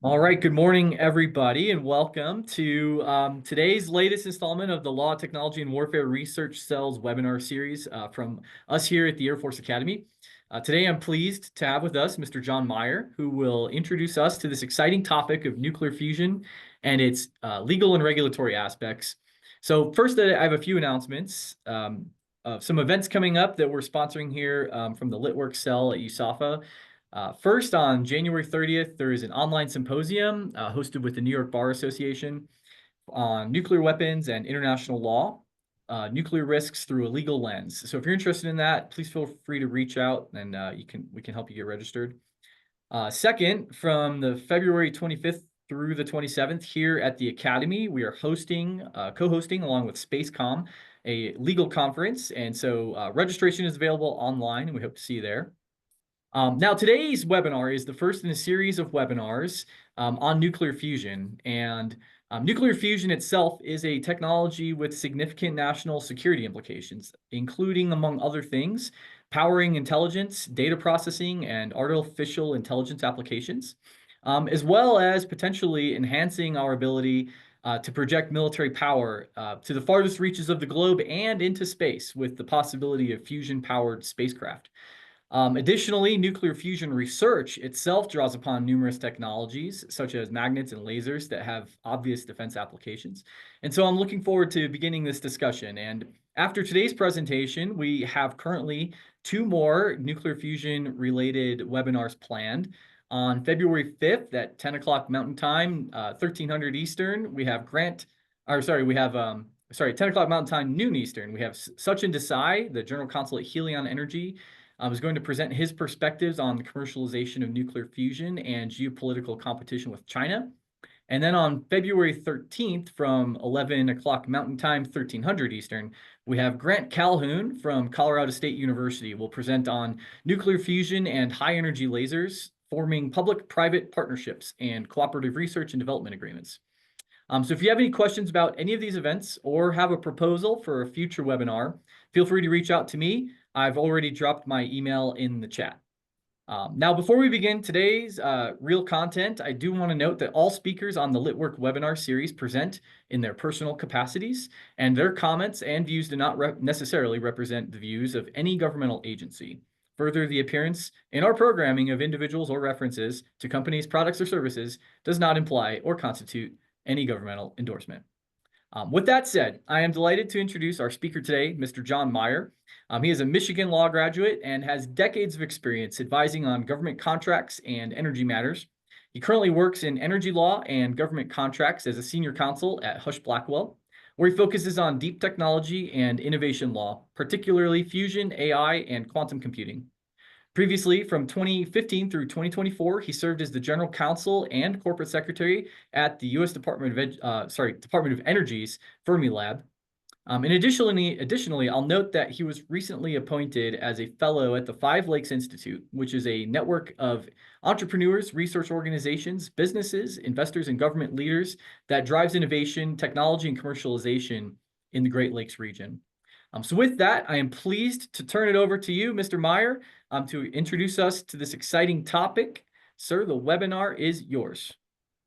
All right, good morning, everybody, and welcome to today's latest installment of the Law, Technology, and Warfare Research Cells webinar series from us here at the Air Force Academy. Today, I'm pleased to have with us Mr. John Myer, who will introduce us to this exciting topic of nuclear fusion and its legal and regulatory aspects. So first, I have a few announcements of some events coming up that we're sponsoring here from the LitWorks cell at USAFA. First, on January 30th, there is an online symposium hosted with the New York Bar Association on nuclear weapons and international law, nuclear risks through a legal lens. So if you're interested in that, please feel free to reach out and we can help you get registered. Second, from the February 25th through the 27th here at the Academy, we are co-hosting along with SpaceCom, a legal conference. And so registration is available online and we hope to see you there. Now, today's webinar is the first in a series of webinars on nuclear fusion. And nuclear fusion itself is a technology with significant national security implications, including, among other things, powering intelligence, data processing, and artificial intelligence applications, as well as potentially enhancing our ability to project military power to the farthest reaches of the globe and into space with the possibility of fusion-powered spacecraft. Additionally, nuclear fusion research itself draws upon numerous technologies, such as magnets and lasers that have obvious defense applications. And so I'm looking forward to beginning this discussion. And after today's presentation, we have currently two more nuclear fusion related webinars planned. On February 5th at 10 o'clock Mountain Time, 1300 Eastern, we have 10 o'clock Mountain Time, noon Eastern. We have Sachin Desai, the General Counsel at Helion Energy, is going to present his perspectives on the commercialization of nuclear fusion and geopolitical competition with China. And then on February 13th from 11 o'clock Mountain Time, 1300 Eastern, we have Grant Calhoun from Colorado State University will present on nuclear fusion and high energy lasers, forming public-private partnerships and cooperative research and development agreements. So if you have any questions about any of these events or have a proposal for a future webinar, feel free to reach out to me. I've already dropped my email in the chat. Now, before we begin today's real content, I do want to note that all speakers on the LitWork webinar series present in their personal capacities, and their comments and views do not necessarily represent the views of any governmental agency. Further, the appearance in our programming of individuals or references to companies, products, or services does not imply or constitute any governmental endorsement. With that said, I am delighted to introduce our speaker today, Mr. John Myer. He is a Michigan law graduate and has decades of experience advising on government contracts and energy matters. He currently works in energy law and government contracts as a senior counsel at Hush Blackwell, where he focuses on deep technology and innovation law, particularly fusion, AI, and quantum computing. Previously, from 2015 through 2024, he served as the General Counsel and Corporate Secretary at the U.S. Department of Energy's Fermi Lab. And additionally, I'll note that he was recently appointed as a fellow at the Five Lakes Institute, which is a network of entrepreneurs, research organizations, businesses, investors, and government leaders that drives innovation, technology, and commercialization in the Great Lakes region. So with that, I am pleased to turn it over to you, Mr. Myer, to introduce us to this exciting topic. Sir, the webinar is yours.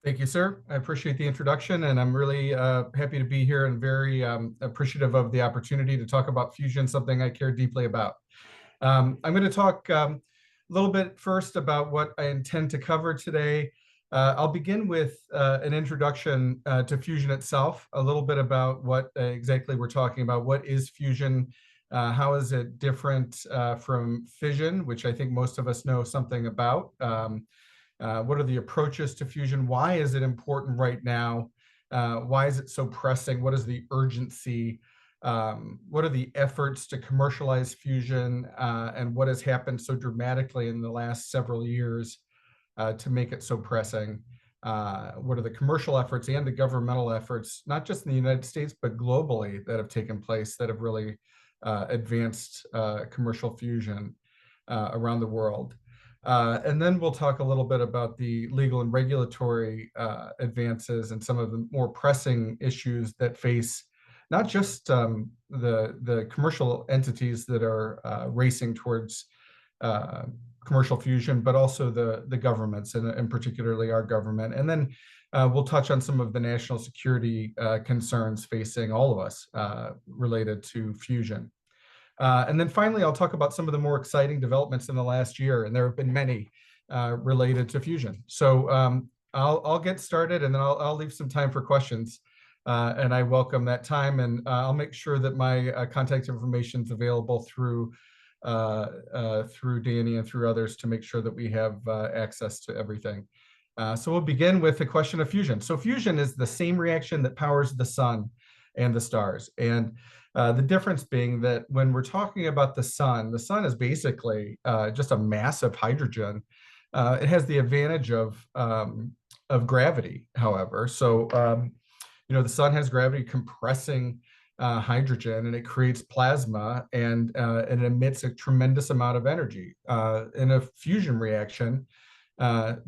Thank you, sir. I appreciate the introduction, and I'm really happy to be here and very appreciative of the opportunity to talk about fusion, something I care deeply about. I'm going to talk a little bit first about what I intend to cover today. I'll begin with an introduction to fusion itself, a little bit about what exactly we're talking about. What is fusion? How is it different from fission, which I think most of us know something about? What are the approaches to fusion? Why is it important right now? Why is it so pressing? What is the urgency? What are the efforts to commercialize fusion? And what has happened so dramatically in the last several years to make it so pressing? What are the commercial efforts and the governmental efforts, not just in the United States, but globally, that have taken place that have really advanced commercial fusion around the world? And then we'll talk a little bit about the legal and regulatory advances and some of the more pressing issues that face not just the commercial entities that are racing towards commercial fusion, but also the governments, and particularly our government. And then we'll touch on some of the national security concerns facing all of us related to fusion. And then finally, I'll talk about some of the more exciting developments in the last year, and there have been many related to fusion. So I'll get started, and then I'll leave some time for questions. And I welcome that time, and I'll make sure that my contact information is available through Danny and through others to make sure that we have access to everything. So we'll begin with the question of fusion. So fusion is the same reaction that powers the sun and the stars. And the difference being that when we're talking about the sun is basically just a mass of hydrogen. It has the advantage of gravity, however. So, the sun has gravity compressing hydrogen, and it creates plasma, and it emits a tremendous amount of energy. In a fusion reaction,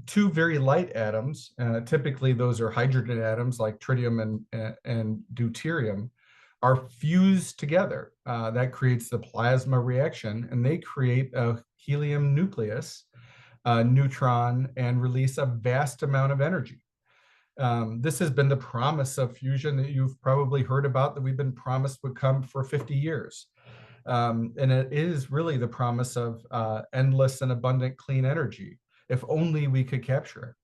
two very light atoms, typically those are hydrogen atoms like tritium and deuterium, are fused together. That creates the plasma reaction, and they create a helium nucleus, a neutron, and release a vast amount of energy. This has been the promise of fusion that you've probably heard about, that we've been promised would come for 50 years. And it is really the promise of endless and abundant clean energy, if only we could capture it.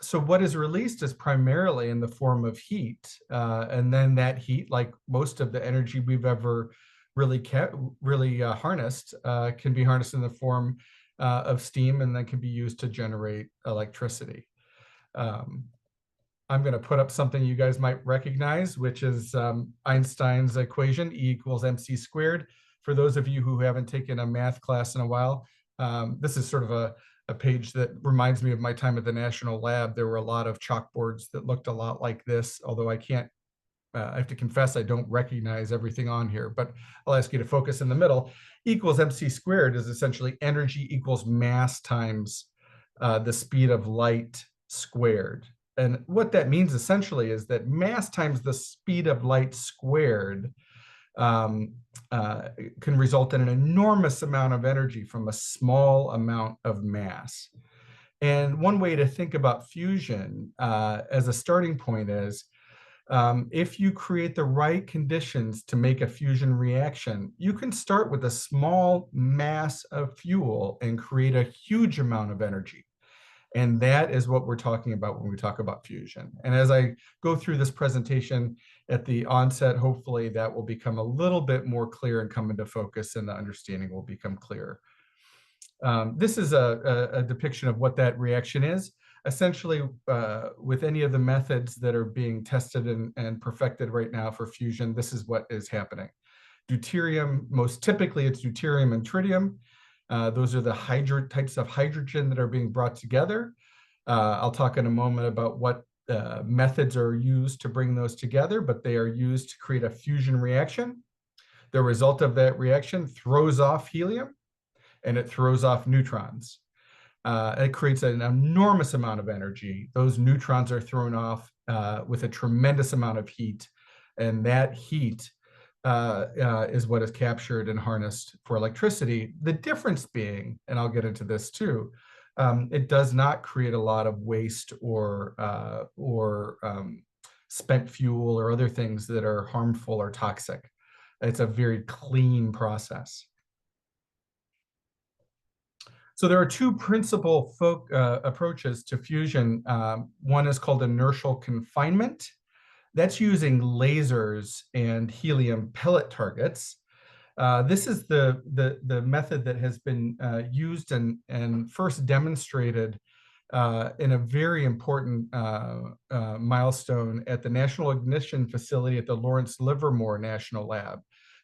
So what is released is primarily in the form of heat. And then that heat, like most of the energy we've ever really harnessed, can be harnessed in the form of steam, and then can be used to generate electricity. I'm going to put up something you guys might recognize, which is Einstein's equation, E equals mc squared. For those of you who haven't taken a math class in a while, this is sort of a page that reminds me of my time at the National Lab. There were a lot of chalkboards that looked a lot like this, although I have to confess I don't recognize everything on here, but I'll ask you to focus in the middle. Equals mc squared is essentially energy equals mass times the speed of light squared. And what that means essentially is that mass times the speed of light squared can result in an enormous amount of energy from a small amount of mass. And one way to think about fusion as a starting point is, if you create the right conditions to make a fusion reaction, you can start with a small mass of fuel and create a huge amount of energy. And that is what we're talking about when we talk about fusion. And as I go through this presentation at the onset, hopefully that will become a little bit more clear and come into focus, and the understanding will become clearer. This is a depiction of what that reaction is. Essentially, with any of the methods that are being tested and perfected right now for fusion, this is what is happening. Deuterium, most typically it's deuterium and tritium. Those are the types of hydrogen that are being brought together. I'll talk in a moment about what methods are used to bring those together, but they are used to create a fusion reaction. The result of that reaction throws off helium, and it throws off neutrons. It creates an enormous amount of energy. Those neutrons are thrown off with a tremendous amount of heat, and that heat is what is captured and harnessed for electricity. The difference being, and I'll get into this too, it does not create a lot of waste or spent fuel or other things that are harmful or toxic. It's a very clean process. So there are two principal approaches to fusion. One is called inertial confinement. That's using lasers and helium pellet targets. This is the method that has been used and first demonstrated in a very important milestone at the National Ignition Facility at the Lawrence Livermore National Lab.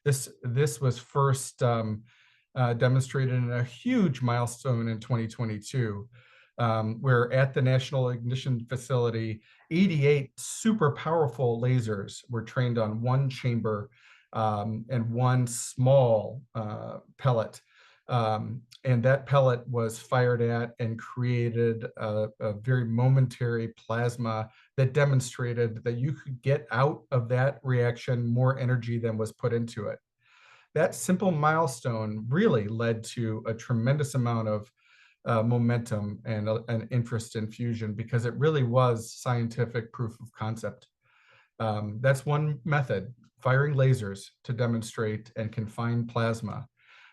This was first demonstrated in a huge milestone in 2022, where at the National Ignition Facility, 88 super powerful lasers were trained on one chamber and one small pellet. And that pellet was fired at and created a very momentary plasma that demonstrated that you could get out of that reaction more energy than was put into it. That simple milestone really led to a tremendous amount of momentum and an interest in fusion because it really was scientific proof of concept. That's one method, firing lasers to demonstrate and confine plasma.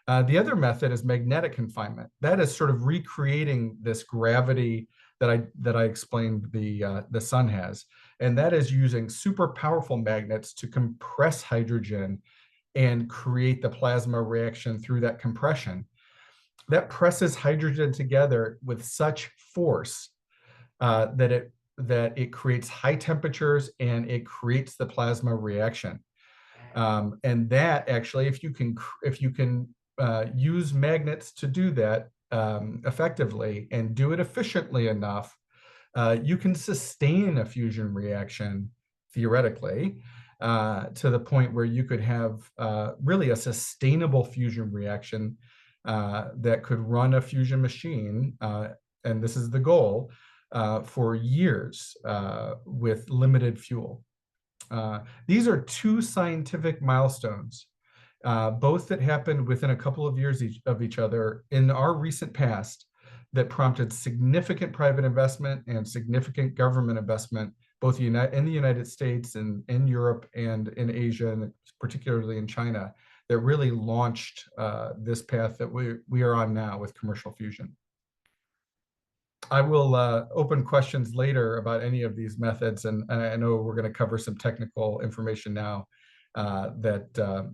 The other method is magnetic confinement. That is sort of recreating this gravity that I explained the sun has, and that is using super powerful magnets to compress hydrogen and create the plasma reaction through that compression. That presses hydrogen together with such force that it creates high temperatures and it creates the plasma reaction. And that actually, if you can use magnets to do that effectively and do it efficiently enough, you can sustain a fusion reaction theoretically to the point where you could have really a sustainable fusion reaction that could run a fusion machine, and this is the goal, for years with limited fuel. These are two scientific milestones, both that happened within a couple of years of each other in our recent past, that prompted significant private investment and significant government investment, both in the United States and in Europe and in Asia, and particularly in China, that really launched this path that we are on now with commercial fusion. I will open questions later about any of these methods, and I know we're going to cover some technical information now that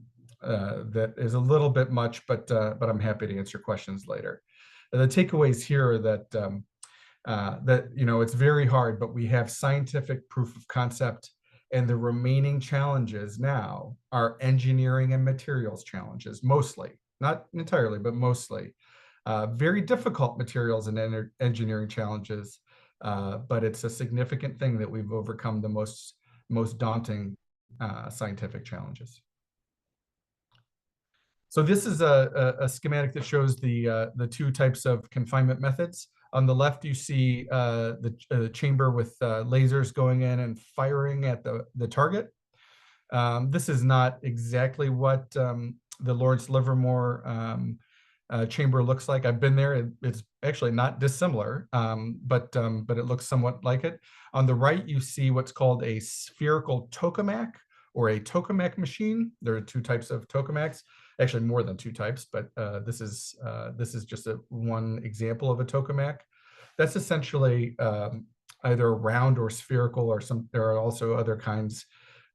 is a little bit much, but I'm happy to answer questions later. The takeaways here are that it's very hard, but we have scientific proof of concept, and the remaining challenges now are engineering and materials challenges, mostly, not entirely, but mostly. Very difficult materials and engineering challenges, but it's a significant thing that we've overcome the most daunting scientific challenges. So this is a schematic that shows the two types of confinement methods. On the left, you see the chamber with lasers going in and firing at the target. This is not exactly what the Lawrence Livermore chamber looks like. I've been there. It's actually not dissimilar, but it looks somewhat like it. On the right, you see what's called a spherical tokamak or a tokamak machine. There are two types of tokamaks, actually more than two types, but this is just one example of a tokamak. That's essentially either round or spherical, or there are also other kinds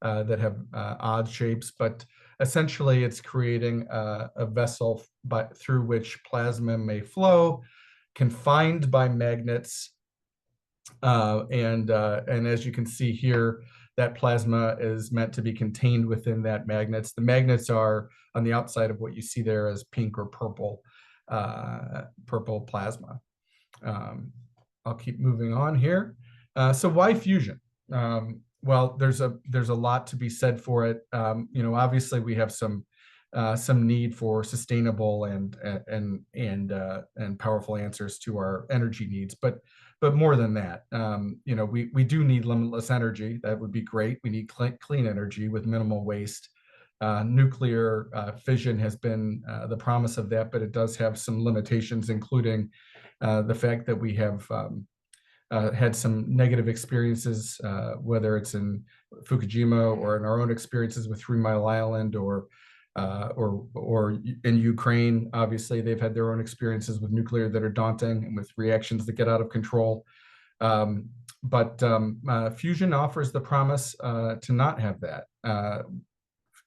that have odd shapes, but essentially it's creating a vessel through which plasma may flow, confined by magnets, and as you can see here, that plasma is meant to be contained within that magnets. The magnets are on the outside of what you see there as pink or purple plasma. I'll keep moving on here. So why fusion? Well, there's a lot to be said for it. Obviously we have some need for sustainable and powerful answers to our energy needs, but more than that, we do need limitless energy. That would be great. We need clean energy with minimal waste. Nuclear fission has been the promise of that, but it does have some limitations, including the fact that we have had some negative experiences, whether it's in Fukushima or in our own experiences with 3 Mile Island or in Ukraine. Obviously, they've had their own experiences with nuclear that are daunting and with reactions that get out of control. But fusion offers the promise to not have that.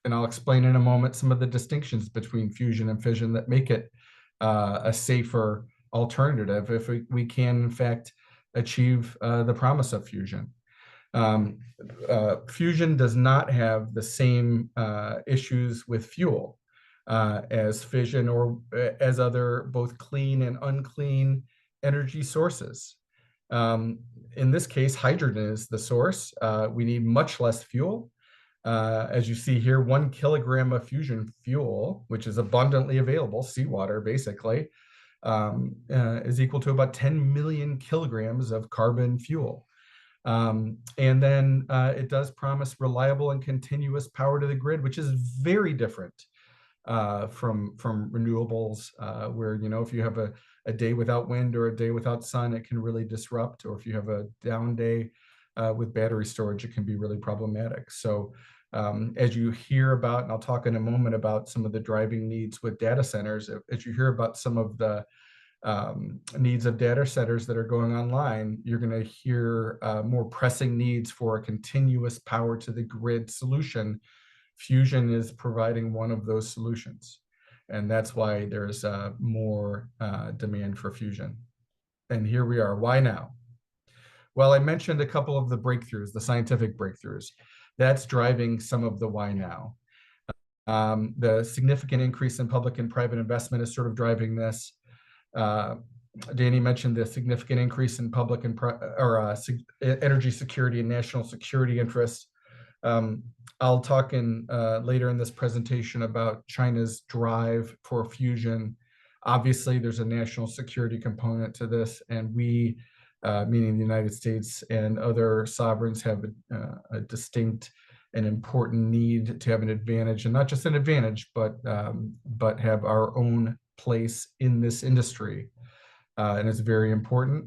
And I'll explain in a moment some of the distinctions between fusion and fission that make it a safer alternative if we can, in fact, achieve the promise of fusion. Fusion does not have the same issues with fuel as fission or as other both clean and unclean energy sources. In this case, hydrogen is the source. We need much less fuel. As you see here, 1 kilogram of fusion fuel, which is abundantly available, seawater basically, is equal to about 10 million kilograms of carbon fuel. And then it does promise reliable and continuous power to the grid, which is very different from renewables, where, if you have a day without wind or a day without sun, it can really disrupt, or if you have a down day with battery storage, it can be really problematic. So as you hear about, and I'll talk in a moment about some of the driving needs with data centers, as you hear about some of the needs of data centers that are going online, you're going to hear more pressing needs for a continuous power to the grid solution. Fusion is providing one of those solutions. And that's why there's more demand for fusion. And here we are. Why now? Well, I mentioned a couple of the breakthroughs, the scientific breakthroughs. That's driving some of the why now. The significant increase in public and private investment is sort of driving this. Danny mentioned the significant increase in public and energy security and national security interests. I'll talk later in this presentation about China's drive for fusion. Obviously, there's a national security component to this, and we, meaning the United States and other sovereigns, have a distinct and important need to have an advantage, and not just an advantage, but have our own place in this industry, and it's very important.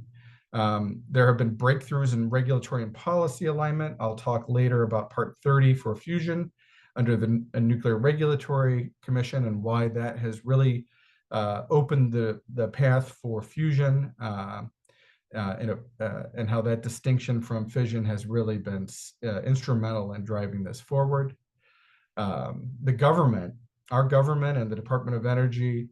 There have been breakthroughs in regulatory and policy alignment. I'll talk later about Part 30 for fusion under the Nuclear Regulatory Commission, and why that has really opened the path for fusion, and how that distinction from fission has really been instrumental in driving this forward. The government, our government and the Department of Energy,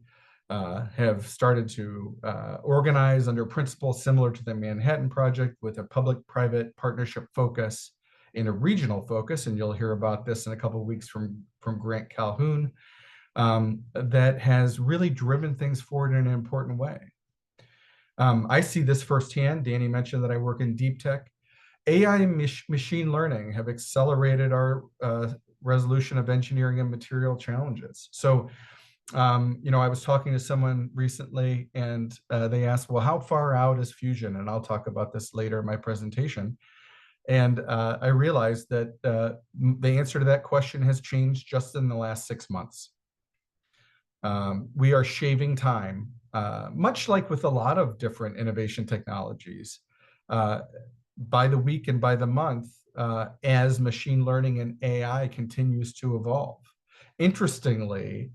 have started to organize under principles similar to the Manhattan Project, with a public-private partnership focus and a regional focus, and you'll hear about this in a couple of weeks from Grant Calhoun, that has really driven things forward in an important way. I see this firsthand. Danny mentioned that I work in deep tech. AI and machine learning have accelerated our resolution of engineering and material challenges. So I was talking to someone recently, and they asked, well, how far out is fusion? And I'll talk about this later in my presentation. And I realized that the answer to that question has changed just in the last 6 months. We are shaving time, much like with a lot of different innovation technologies, by the week and by the month, as machine learning and AI continues to evolve. Interestingly,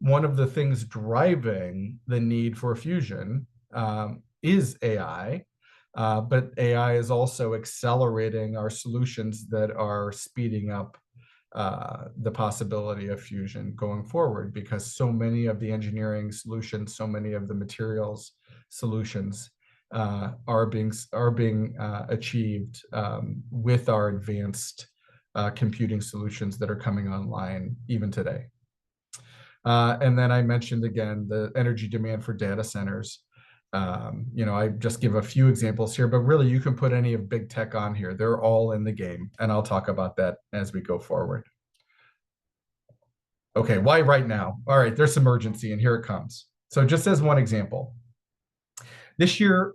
one of the things driving the need for fusion is AI, but AI is also accelerating our solutions that are speeding up the possibility of fusion going forward, because so many of the engineering solutions, so many of the materials solutions are being achieved with our advanced computing solutions that are coming online even today. And then I mentioned again the energy demand for data centers. I just give a few examples here, but really you can put any of big tech on here. They're all in the game, and I'll talk about that as we go forward. Okay, why right now? All right, there's some urgency, and here it comes. So just as one example, this year,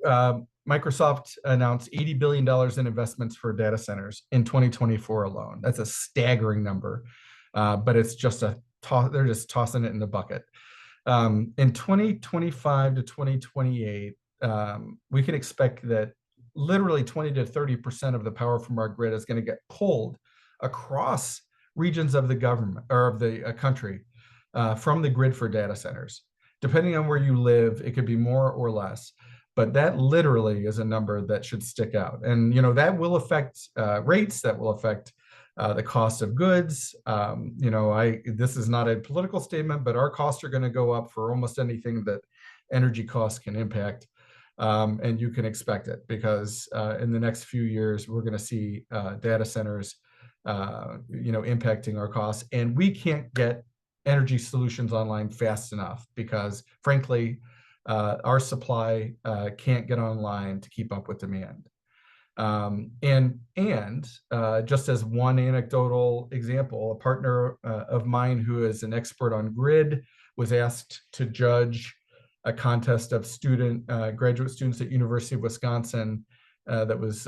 Microsoft announced $80 billion in investments for data centers in 2024 alone. That's a staggering number, but it's just they're just tossing it in the bucket. In 2025 to 2028, we can expect that literally 20 to 30% of the power from our grid is going to get pulled across regions of the government or of the country from the grid for data centers. Depending on where you live, it could be more or less, but that literally is a number that should stick out. And that will affect rates, that will affect the cost of goods. This is not a political statement, but our costs are going to go up for almost anything that energy costs can impact. And you can expect it, because in the next few years, we're going to see data centers, impacting our costs. And we can't get energy solutions online fast enough, because frankly, our supply can't get online to keep up with demand. Just as one anecdotal example, a partner of mine who is an expert on grid was asked to judge a contest of graduate students at University of Wisconsin that was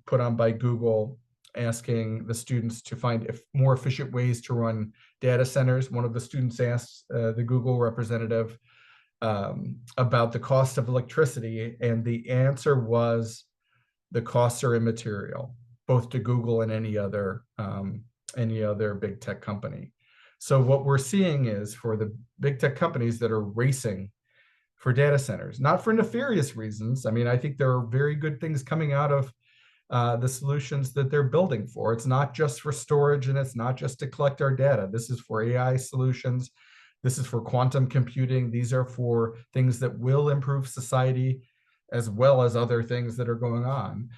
put on by Google asking the students to find more efficient ways to run data centers. One of the students asked the Google representative about the cost of electricity, and the answer was the costs are immaterial, both to Google and any other big tech company. So what we're seeing is for the big tech companies that are racing for data centers, not for nefarious reasons. I mean, I think there are very good things coming out of the solutions that they're building for. It's not just for storage, and it's not just to collect our data. This is for AI solutions. This is for quantum computing. These are for things that will improve society, as well as other things that are going on.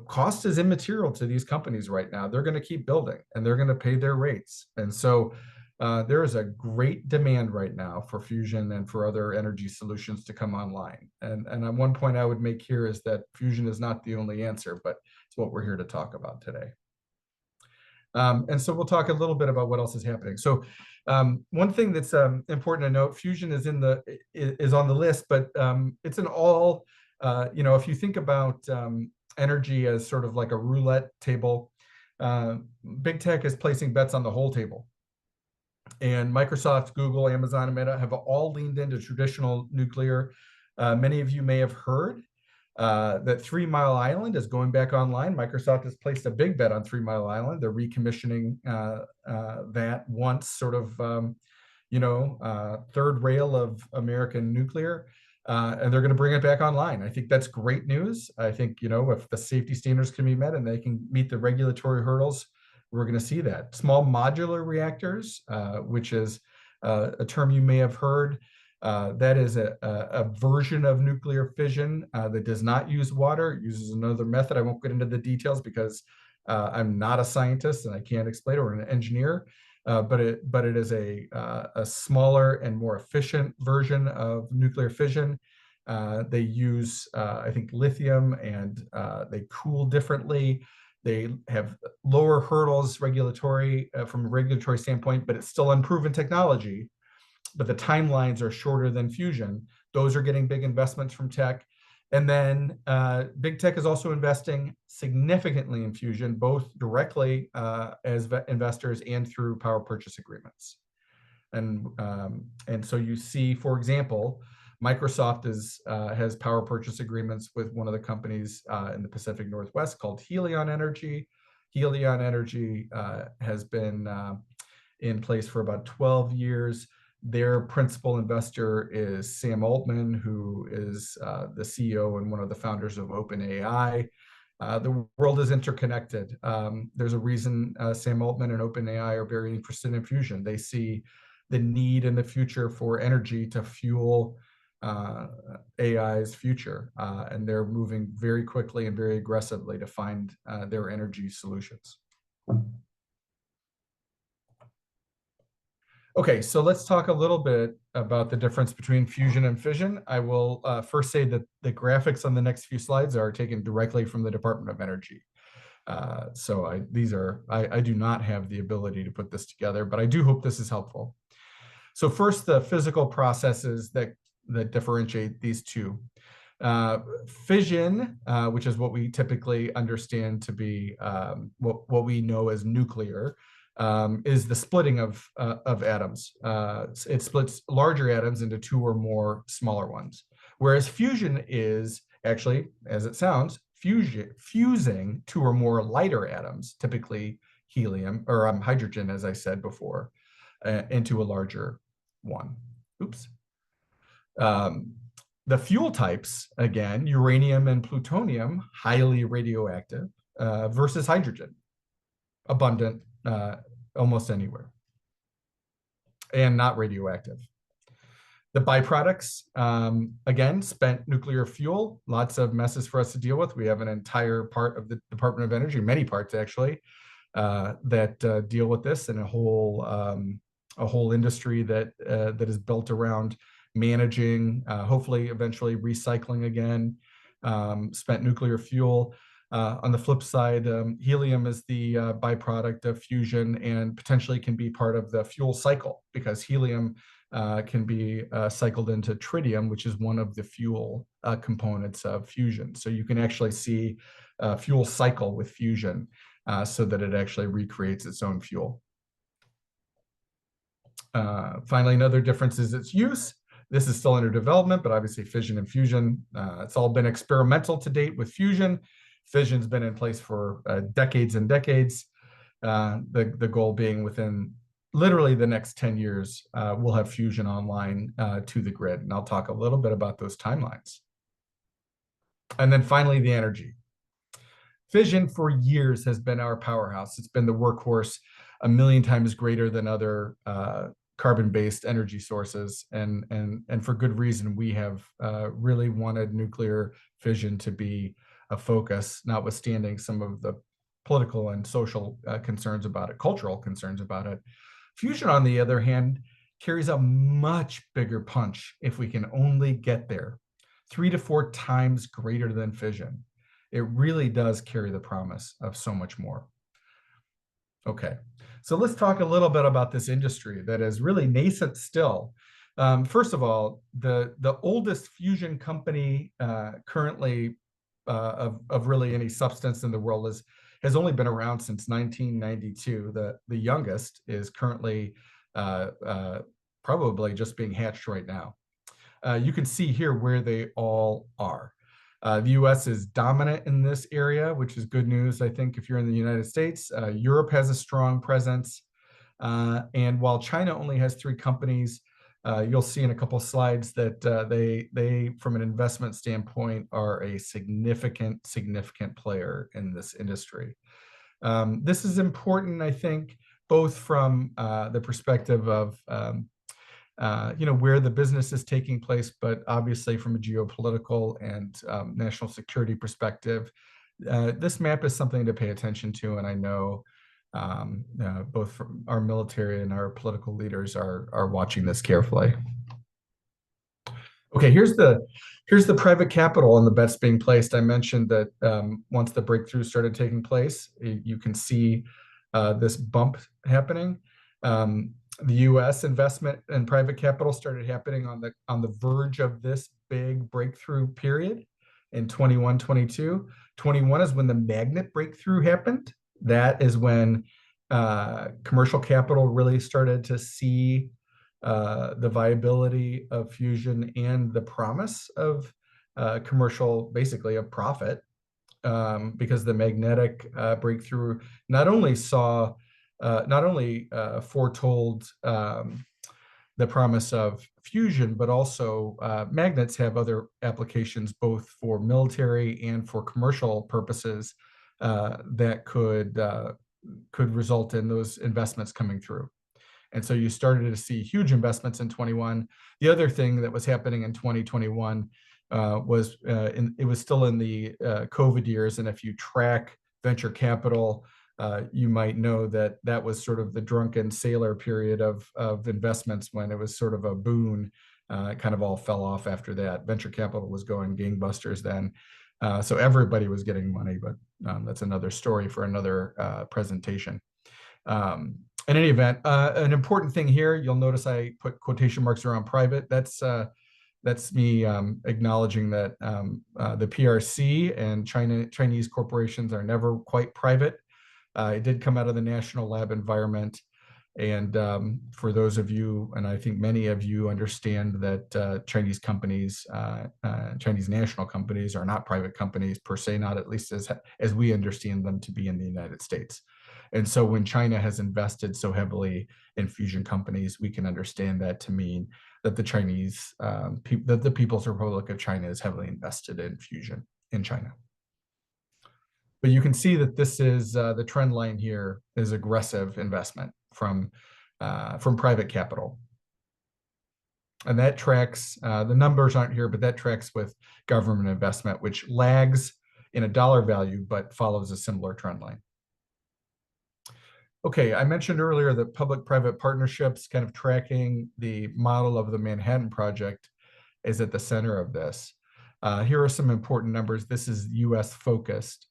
Cost is immaterial to these companies right now. They're going to keep building, and they're going to pay their rates. And so there is a great demand right now for fusion and for other energy solutions to come online. And one point I would make here is that fusion is not the only answer, but it's what we're here to talk about today. And so we'll talk a little bit about what else is happening. So one thing that's important to note, fusion is on the list, but it's an all, if you think about energy as sort of like a roulette table, big tech is placing bets on the whole table. And Microsoft, Google, Amazon, and Meta have all leaned into traditional nuclear. Many of you may have heard that 3 Mile Island is going back online. Microsoft has placed a big bet on 3 Mile Island. They're recommissioning that once sort of, third rail of American nuclear. And they're going to bring it back online. I think that's great news. I think, if the safety standards can be met and they can meet the regulatory hurdles, we're going to see that. Small modular reactors, which is a term you may have heard. That is a version of nuclear fission that does not use water. It uses another method. I won't get into the details because I'm not a scientist and I can't explain it, or an engineer. But it is a smaller and more efficient version of nuclear fission. They use, I think, lithium, and they cool differently. They have lower hurdles from a regulatory standpoint, but it's still unproven technology. But the timelines are shorter than fusion. Those are getting big investments from tech. And then big tech is also investing significantly in fusion, both directly as investors and through power purchase agreements. And so you see, for example, Microsoft has power purchase agreements with one of the companies in the Pacific Northwest called Helion Energy. Helion Energy has been in place for about 12 years. Their principal investor is Sam Altman, who is the CEO and one of the founders of OpenAI. The world is interconnected. There's a reason Sam Altman and OpenAI are very interested in fusion. They see the need in the future for energy to fuel AI's future, and they're moving very quickly and very aggressively to find their energy solutions. Okay, so let's talk a little bit about the difference between fusion and fission. I will first say that the graphics on the next few slides are taken directly from the Department of Energy. So I do not have the ability to put this together, but I do hope this is helpful. So first, the physical processes that differentiate these two. Fission, which is what we typically understand to be what we know as nuclear, is the splitting of atoms. It splits larger atoms into two or more smaller ones. Whereas fusion is actually, as it sounds, fusing two or more lighter atoms, typically helium or hydrogen, as I said before, into a larger one. Oops. The fuel types, again, uranium and plutonium, highly radioactive, versus hydrogen, abundant almost anywhere, and not radioactive. The byproducts, again, spent nuclear fuel, lots of messes for us to deal with. We have an entire part of the Department of Energy, many parts actually, that deal with this, and a whole industry that is built around managing, hopefully eventually recycling again, spent nuclear fuel. On the flip side, helium is the byproduct of fusion and potentially can be part of the fuel cycle, because helium can be cycled into tritium, which is one of the fuel components of fusion. So you can actually see fuel cycle with fusion so that it actually recreates its own fuel. Finally, another difference is its use. This is still under development, but obviously fission and fusion, it's all been experimental to date with fusion. Fission's been in place for decades and decades. The goal being within literally the next 10 years, we'll have fusion online to the grid. And I'll talk a little bit about those timelines. And then finally, the energy. Fission for years has been our powerhouse. It's been the workhorse, a million times greater than other carbon-based energy sources, and for good reason. We have really wanted nuclear fission to be a focus, notwithstanding some of the political and social concerns about it, cultural concerns about it. Fusion, on the other hand, carries a much bigger punch if we can only get there, 3 to 4 times greater than fission. It really does carry the promise of so much more. Okay, so let's talk a little bit about this industry that is really nascent still. First of all, the oldest fusion company currently of really any substance in the world has only been around since 1992. The youngest is currently probably just being hatched right now. You can see here where they all are. The US is dominant in this area, which is good news, I think, if you're in the United States. Europe has a strong presence. And while China only has 3 companies, you'll see in a couple of slides that they, from an investment standpoint, are a significant player in this industry. This is important, I think, both from the perspective of where the business is taking place, but obviously from a geopolitical and national security perspective. This map is something to pay attention to, and I know both from our military and our political leaders are watching this carefully. Okay, here's the private capital and the bets being placed. I mentioned that once the breakthrough started taking place, you can see this bump happening. The U.S. investment and private capital started happening on the verge of this big breakthrough period in 21, 22. 21 is when the magnet breakthrough happened. That is when commercial capital really started to see the viability of fusion and the promise of commercial, basically a profit, because the magnetic breakthrough not only foretold the promise of fusion, but also magnets have other applications both for military and for commercial purposes that could result in those investments coming through. And so you started to see huge investments in 21. The other thing that was happening in 2021 was it was still in the COVID years, and if you track venture capital, you might know that that was sort of the drunken sailor period of investments when it was sort of a boon. It kind of all fell off after that. Venture capital was going gangbusters then. So everybody was getting money, but that's another story for another presentation. In any event, an important thing here, you'll notice I put quotation marks around private. That's me acknowledging that the PRC and Chinese corporations are never quite private. It did come out of the national lab environment. And for those of you, and I think many of you understand that Chinese companies, Chinese national companies are not private companies per se, not at least as we understand them to be in the United States. And so when China has invested so heavily in fusion companies, we can understand that to mean that the Chinese, that the People's Republic of China is heavily invested in fusion in China. But you can see that this is the trend line here is aggressive investment from private capital. And that tracks, the numbers aren't here, but that tracks with government investment, which lags in a dollar value, but follows a similar trend line. Okay, I mentioned earlier that public-private partnerships, kind of tracking the model of the Manhattan Project, is at the center of this. Here are some important numbers. This is US focused.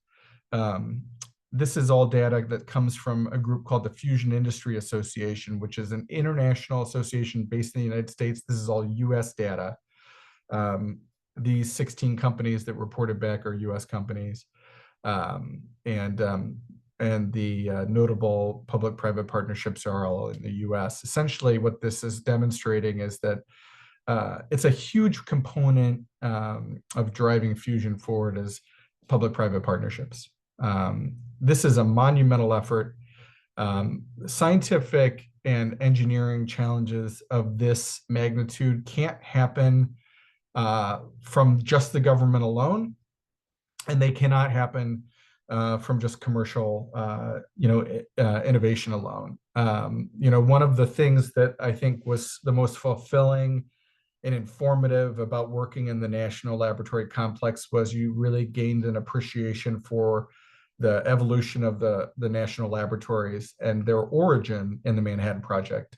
This is all data that comes from a group called the Fusion Industry Association, which is an international association based in the United States. This is all US data. These 16 companies that reported back are US companies. And the notable public-private partnerships are all in the US. Essentially, what this is demonstrating is that it's a huge component of driving fusion forward is public-private partnerships. This is a monumental effort. Scientific and engineering challenges of this magnitude can't happen from just the government alone, and they cannot happen from just commercial, innovation alone. One of the things that I think was the most fulfilling and informative about working in the National Laboratory Complex was you really gained an appreciation for the evolution of the national laboratories and their origin in the Manhattan Project,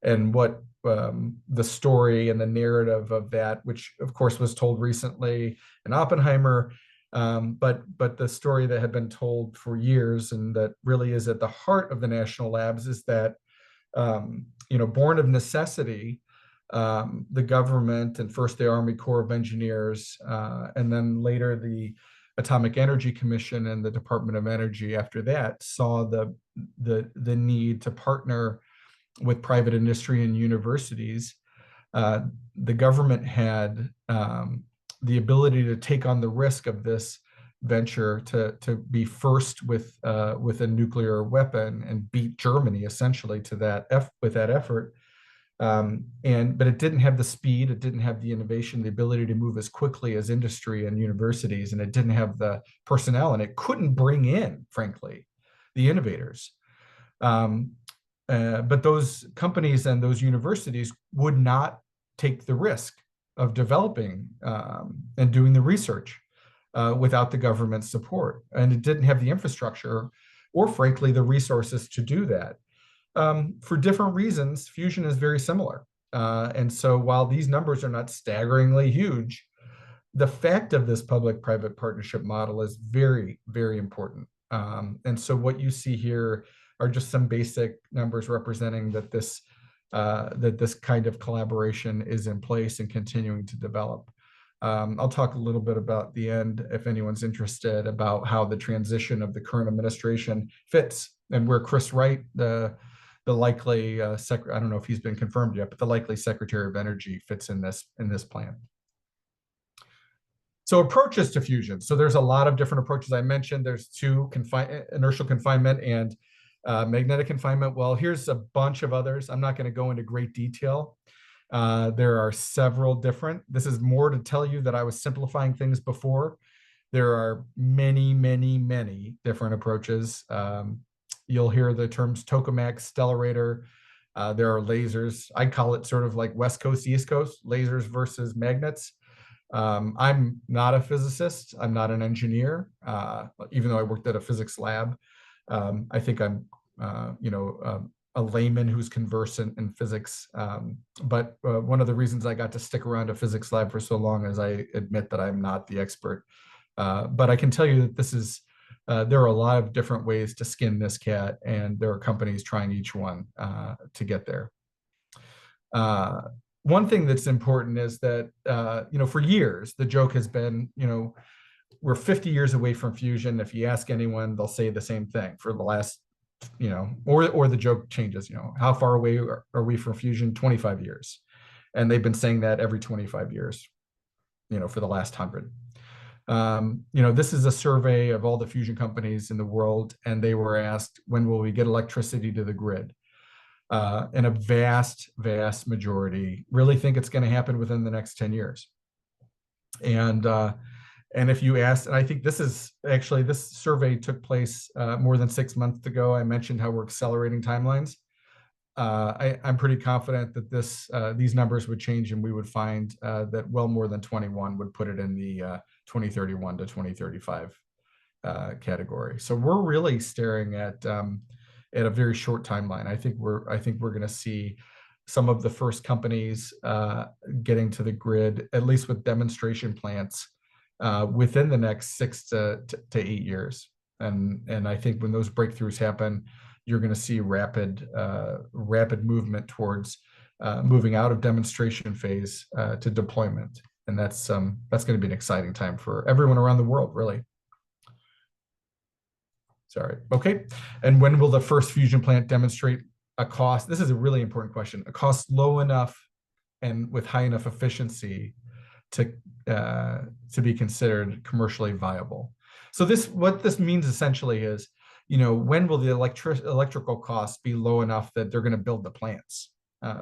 and what the story and the narrative of that, which of course was told recently in Oppenheimer, but the story that had been told for years and that really is at the heart of the national labs is that, born of necessity, the government and first the Army Corps of Engineers, and then later the Atomic Energy Commission and the Department of Energy after that saw the need to partner with private industry and universities. The government had the ability to take on the risk of this venture to be first with a nuclear weapon and beat Germany essentially to with that effort. But it didn't have the speed, it didn't have the innovation, the ability to move as quickly as industry and universities, and it didn't have the personnel, and it couldn't bring in, frankly, the innovators. But those companies and those universities would not take the risk of developing and doing the research without the government support. And it didn't have the infrastructure or, frankly, the resources to do that. For different reasons, fusion is very similar. And so while these numbers are not staggeringly huge, the fact of this public-private partnership model is very, very important. And so what you see here are just some basic numbers representing that this kind of collaboration is in place and continuing to develop. I'll talk a little bit about the end, if anyone's interested, about how the transition of the current administration fits and where Chris Wright, the likely I don't know if he's been confirmed yet, but the likely Secretary of Energy fits in this plan. So approaches to fusion. So there's a lot of different approaches. I mentioned there's two: inertial confinement and magnetic confinement. Well, here's a bunch of others. I'm not going to go into great detail. There are several different. This is more to tell you that I was simplifying things before. There are many, many, many different approaches. You'll hear the terms tokamak, stellarator. There are lasers. I call it sort of like West Coast, East Coast, lasers versus magnets. I'm not a physicist. I'm not an engineer, even though I worked at a physics lab. I think I'm, a layman who's conversant in physics. But one of the reasons I got to stick around a physics lab for so long is I admit that I'm not the expert. But I can tell you that this is, there are a lot of different ways to skin this cat, and there are companies trying each one to get there. One thing that's important is that, for years, the joke has been, we're 50 years away from fusion. If you ask anyone, they'll say the same thing for the last, or the joke changes, how far away are we from fusion? 25 years. And they've been saying that every 25 years, for the last 100. This is a survey of all the fusion companies in the world, and they were asked, when will we get electricity to the grid? And a vast, vast majority really think it's going to happen within the next 10 years. And if you ask, and I think this survey took place more than 6 months ago. I mentioned how we're accelerating timelines. I'm pretty confident that these numbers would change, and we would find that well more than 21 would put it in the 2031 to 2035 category. So we're really staring at a very short timeline. I think we're going to see some of the first companies getting to the grid, at least with demonstration plants, within the next 6 to 8 years. And I think when those breakthroughs happen, you're going to see rapid movement towards moving out of demonstration phase to deployment. And that's going to be an exciting time for everyone around the world, really. Sorry. Okay. And when will the first fusion plant demonstrate a cost? This is a really important question. A cost low enough and with high enough efficiency to be considered commercially viable. So what this means essentially is, when will the electrical costs be low enough that they're going to build the plants?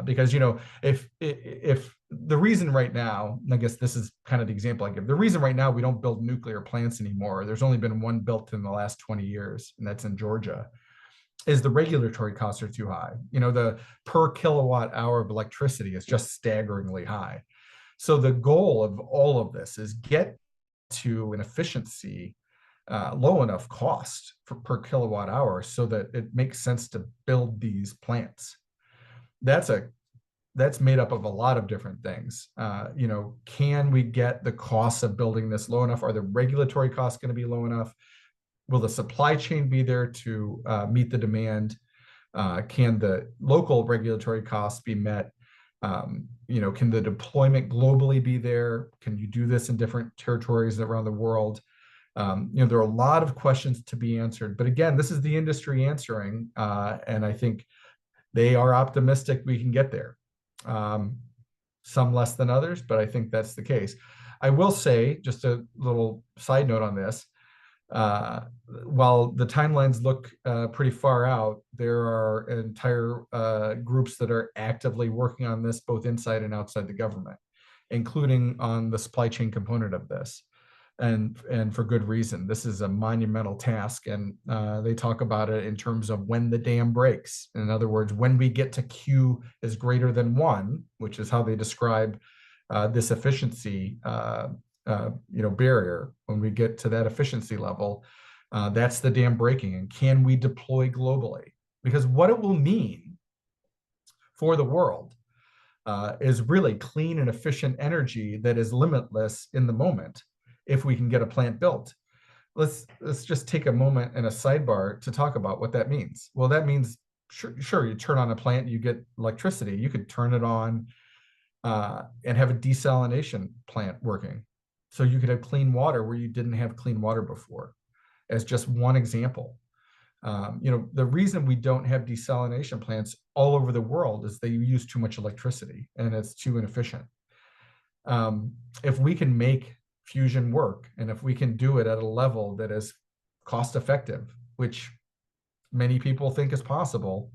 Because if the reason right now, I guess this is kind of the example I give. The reason right now we don't build nuclear plants anymore, there's only been one built in the last 20 years, and that's in Georgia, is the regulatory costs are too high. The per kilowatt hour of electricity is just staggeringly high. So the goal of all of this is get to an efficiency low enough cost per kilowatt hour so that it makes sense to build these plants. That's made up of a lot of different things. Can we get the costs of building this low enough? Are the regulatory costs going to be low enough? Will the supply chain be there to meet the demand? Can the local regulatory costs be met? Can the deployment globally be there? Can you do this in different territories around the world? There are a lot of questions to be answered. But again, this is the industry answering, and I think they are optimistic we can get there. Some less than others, but I think that's the case. I will say, just a little side note on this, while the timelines look pretty far out, there are entire groups that are actively working on this, both inside and outside the government, including on the supply chain component of this. And for good reason. This is a monumental task, and they talk about it in terms of when the dam breaks. In other words, when we get to Q is greater than 1, which is how they describe this efficiency barrier. When we get to that efficiency level, that's the dam breaking. And can we deploy globally? Because what it will mean for the world is really clean and efficient energy that is limitless in the moment if we can get a plant built. Let's just take a moment and a sidebar to talk about what that means. Well, that means, sure, you turn on a plant, you get electricity. You could turn it on and have a desalination plant working. So you could have clean water where you didn't have clean water before, as just one example. The reason we don't have desalination plants all over the world is they use too much electricity and it's too inefficient. If we can make fusion work, and if we can do it at a level that is cost effective, which many people think is possible,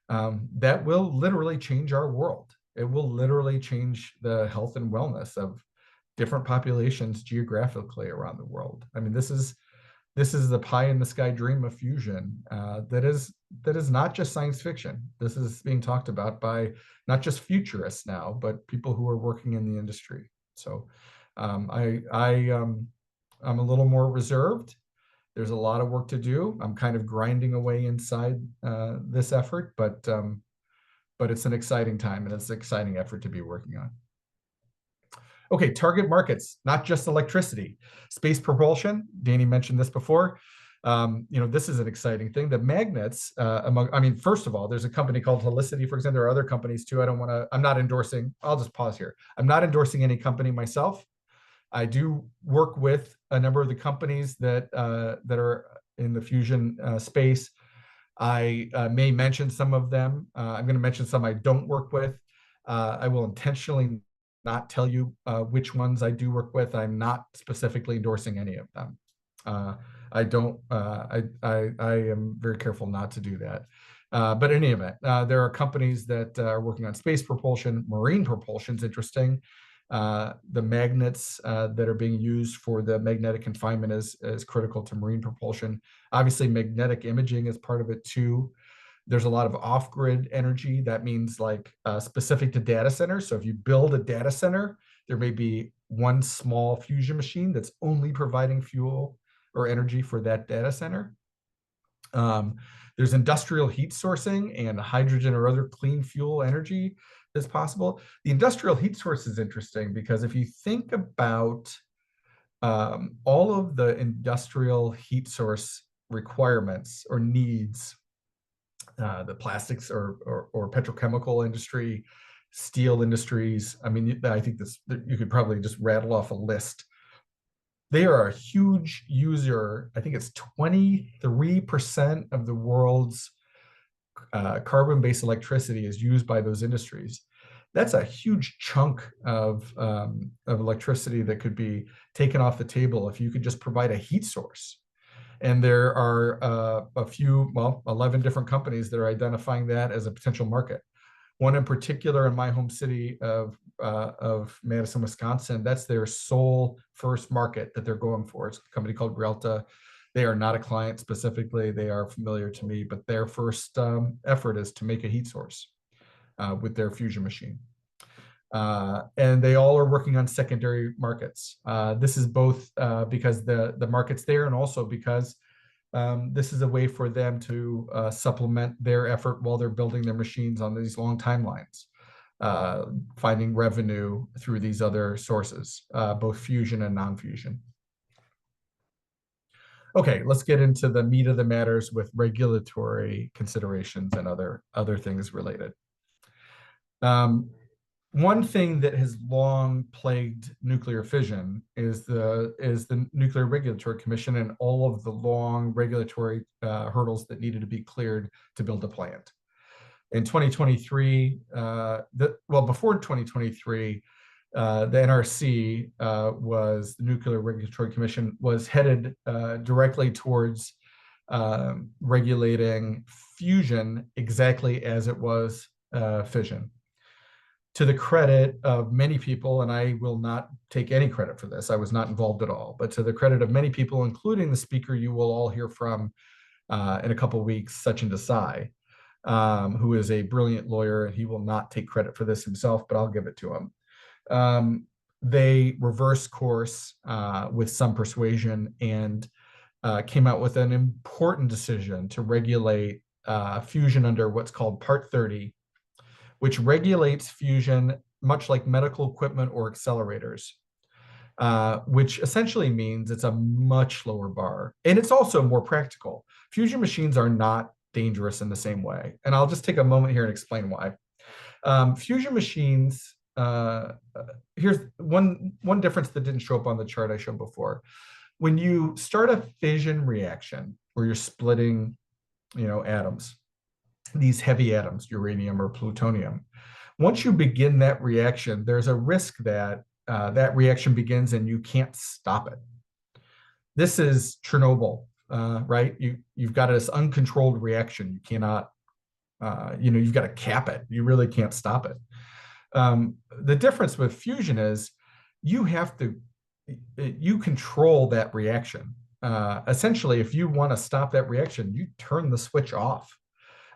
that will literally change our world. It will literally change the health and wellness of different populations geographically around the world. I mean, this is the pie in the sky dream of fusion that is not just science fiction. This is being talked about by not just futurists now, but people who are working in the industry. So I'm a little more reserved. There's a lot of work to do. I'm kind of grinding away inside this effort, but it's an exciting time and it's an exciting effort to be working on. Okay, target markets, not just electricity. Space propulsion, Danny mentioned this before. This is an exciting thing. The magnets, first of all, there's a company called Helicity, for example. There are other companies too. I'm not endorsing, I'll just pause here. I'm not endorsing any company myself. I do work with a number of the companies that are in the fusion space. I may mention some of them. I'm going to mention some I don't work with. I will intentionally not tell you which ones I do work with. I'm not specifically endorsing any of them. I am very careful not to do that. But in any event, there are companies that are working on space propulsion. Marine propulsion is interesting. The magnets that are being used for the magnetic confinement is critical to marine propulsion. Obviously, magnetic imaging is part of it too. There's a lot of off-grid energy. That means like specific to data centers. So if you build a data center, there may be one small fusion machine that's only providing fuel or energy for that data center. There's industrial heat sourcing and hydrogen or other clean fuel energy that's possible. The industrial heat source is interesting because if you think about all of the industrial heat source requirements or needs, the plastics or petrochemical industry, steel industries. I mean, I think you could probably just rattle off a list They are a huge user. I think it's 23% of the world's carbon-based electricity is used by those industries. That's a huge chunk of electricity that could be taken off the table if you could just provide a heat source. And there are a few, well, 11 different companies that are identifying that as a potential market. One in particular in my home city of Madison, Wisconsin, that's their sole first market that they're going for. It's a company called Grelta. They are not a client specifically. They are familiar to me, but their first effort is to make a heat source with their fusion machine. And they all are working on secondary markets. This is both because the market's there and also because this is a way for them to supplement their effort while they're building their machines on these long timelines, finding revenue through these other sources, both fusion and non-fusion. Okay, let's get into the meat of the matters with regulatory considerations and other things related. One thing that has long plagued nuclear fission is the Nuclear Regulatory Commission and all of the long regulatory hurdles that needed to be cleared to build a plant. In 2023, before 2023, the NRC the Nuclear Regulatory Commission was headed directly towards regulating fusion exactly as it was fission. To the credit of many people, and I will not take any credit for this, I was not involved at all, but to the credit of many people, including the speaker you will all hear from in a couple of weeks, Sachin Desai, who is a brilliant lawyer, and he will not take credit for this himself, but I'll give it to him. They reversed course with some persuasion and came out with an important decision to regulate fusion under what's called Part 30, which regulates fusion much like medical equipment or accelerators, which essentially means it's a much lower bar. And it's also more practical. Fusion machines are not dangerous in the same way. And I'll just take a moment here and explain why. Fusion machines, here's one difference that didn't show up on the chart I showed before. When you start a fission reaction where you're splitting, atoms, these heavy atoms, uranium or plutonium. Once you begin that reaction, there's a risk that that reaction begins and you can't stop it. This is Chernobyl, right? You've got this uncontrolled reaction. You cannot, you've got to cap it. You really can't stop it. The difference with fusion is you control that reaction. Essentially, if you want to stop that reaction, you turn the switch off.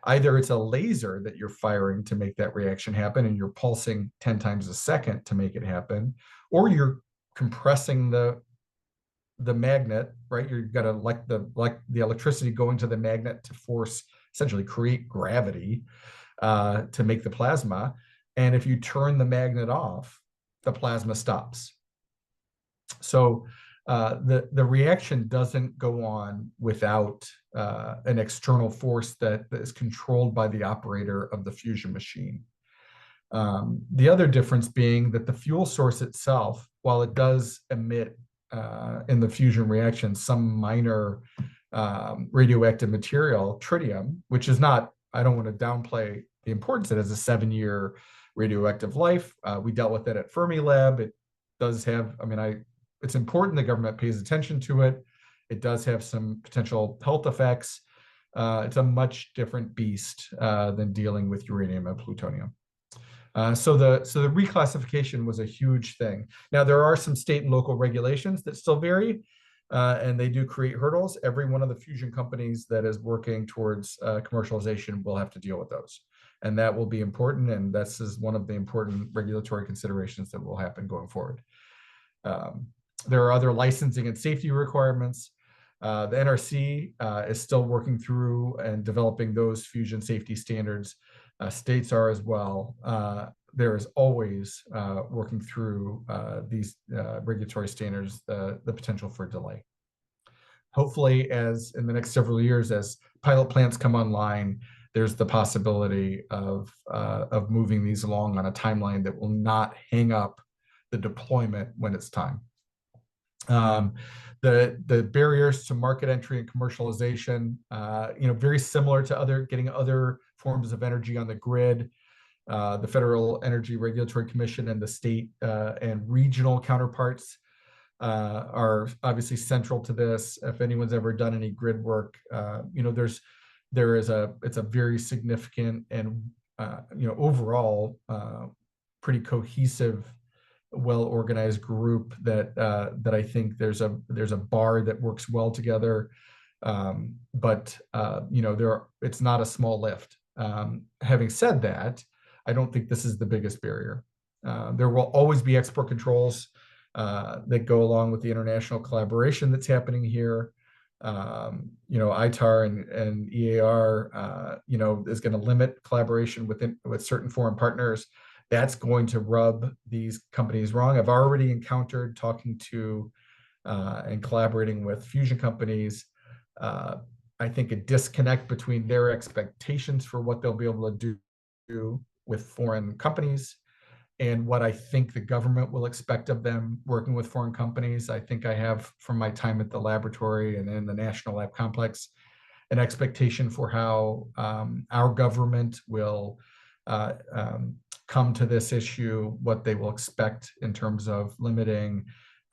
Either it's a laser that you're firing to make that reaction happen and you're pulsing 10 times a second to make it happen, or you're compressing the magnet, right? You've got to like the electricity going to the magnet to force, essentially create gravity to make the plasma. And if you turn the magnet off, the plasma stops. So the reaction doesn't go on without an external force that is controlled by the operator of the fusion machine. The other difference being that the fuel source itself, while it does emit in the fusion reaction some minor radioactive material, tritium, which is not, I don't want to downplay the importance. It has a 7-year radioactive life. We dealt with it at Fermilab. It does have, it's important the government pays attention to it. It does have some potential health effects. It's a much different beast than dealing with uranium and plutonium. So the reclassification was a huge thing. Now, there are some state and local regulations that still vary, and they do create hurdles. Every one of the fusion companies that is working towards commercialization will have to deal with those. And that will be important, and this is one of the important regulatory considerations that will happen going forward. There are other licensing and safety requirements. The NRC is still working through and developing those fusion safety standards. States are as well. There is always working through these regulatory standards, the potential for delay. Hopefully, as in the next several years, as pilot plants come online, there's the possibility of moving these along on a timeline that will not hang up the deployment when it's time. Um, the barriers to market entry and commercialization, very similar to getting other forms of energy on the grid. The Federal Energy Regulatory Commission and the state and regional counterparts are obviously central to this. If anyone's ever done any grid work, it's a very significant and overall pretty cohesive, well-organized group that I think there's a bar that works well together. But it's not a small lift. Having said that, I don't think this is the biggest barrier. There will always be export controls that go along with the international collaboration that's happening here. ITAR and EAR, is going to limit collaboration with certain foreign partners. That's going to rub these companies wrong. I've already encountered talking to and collaborating with fusion companies. I think a disconnect between their expectations for what they'll be able to do with foreign companies and what I think the government will expect of them working with foreign companies. I think I have, from my time at the laboratory and in the National Lab Complex, an expectation for how our government will come to this issue, what they will expect in terms of limiting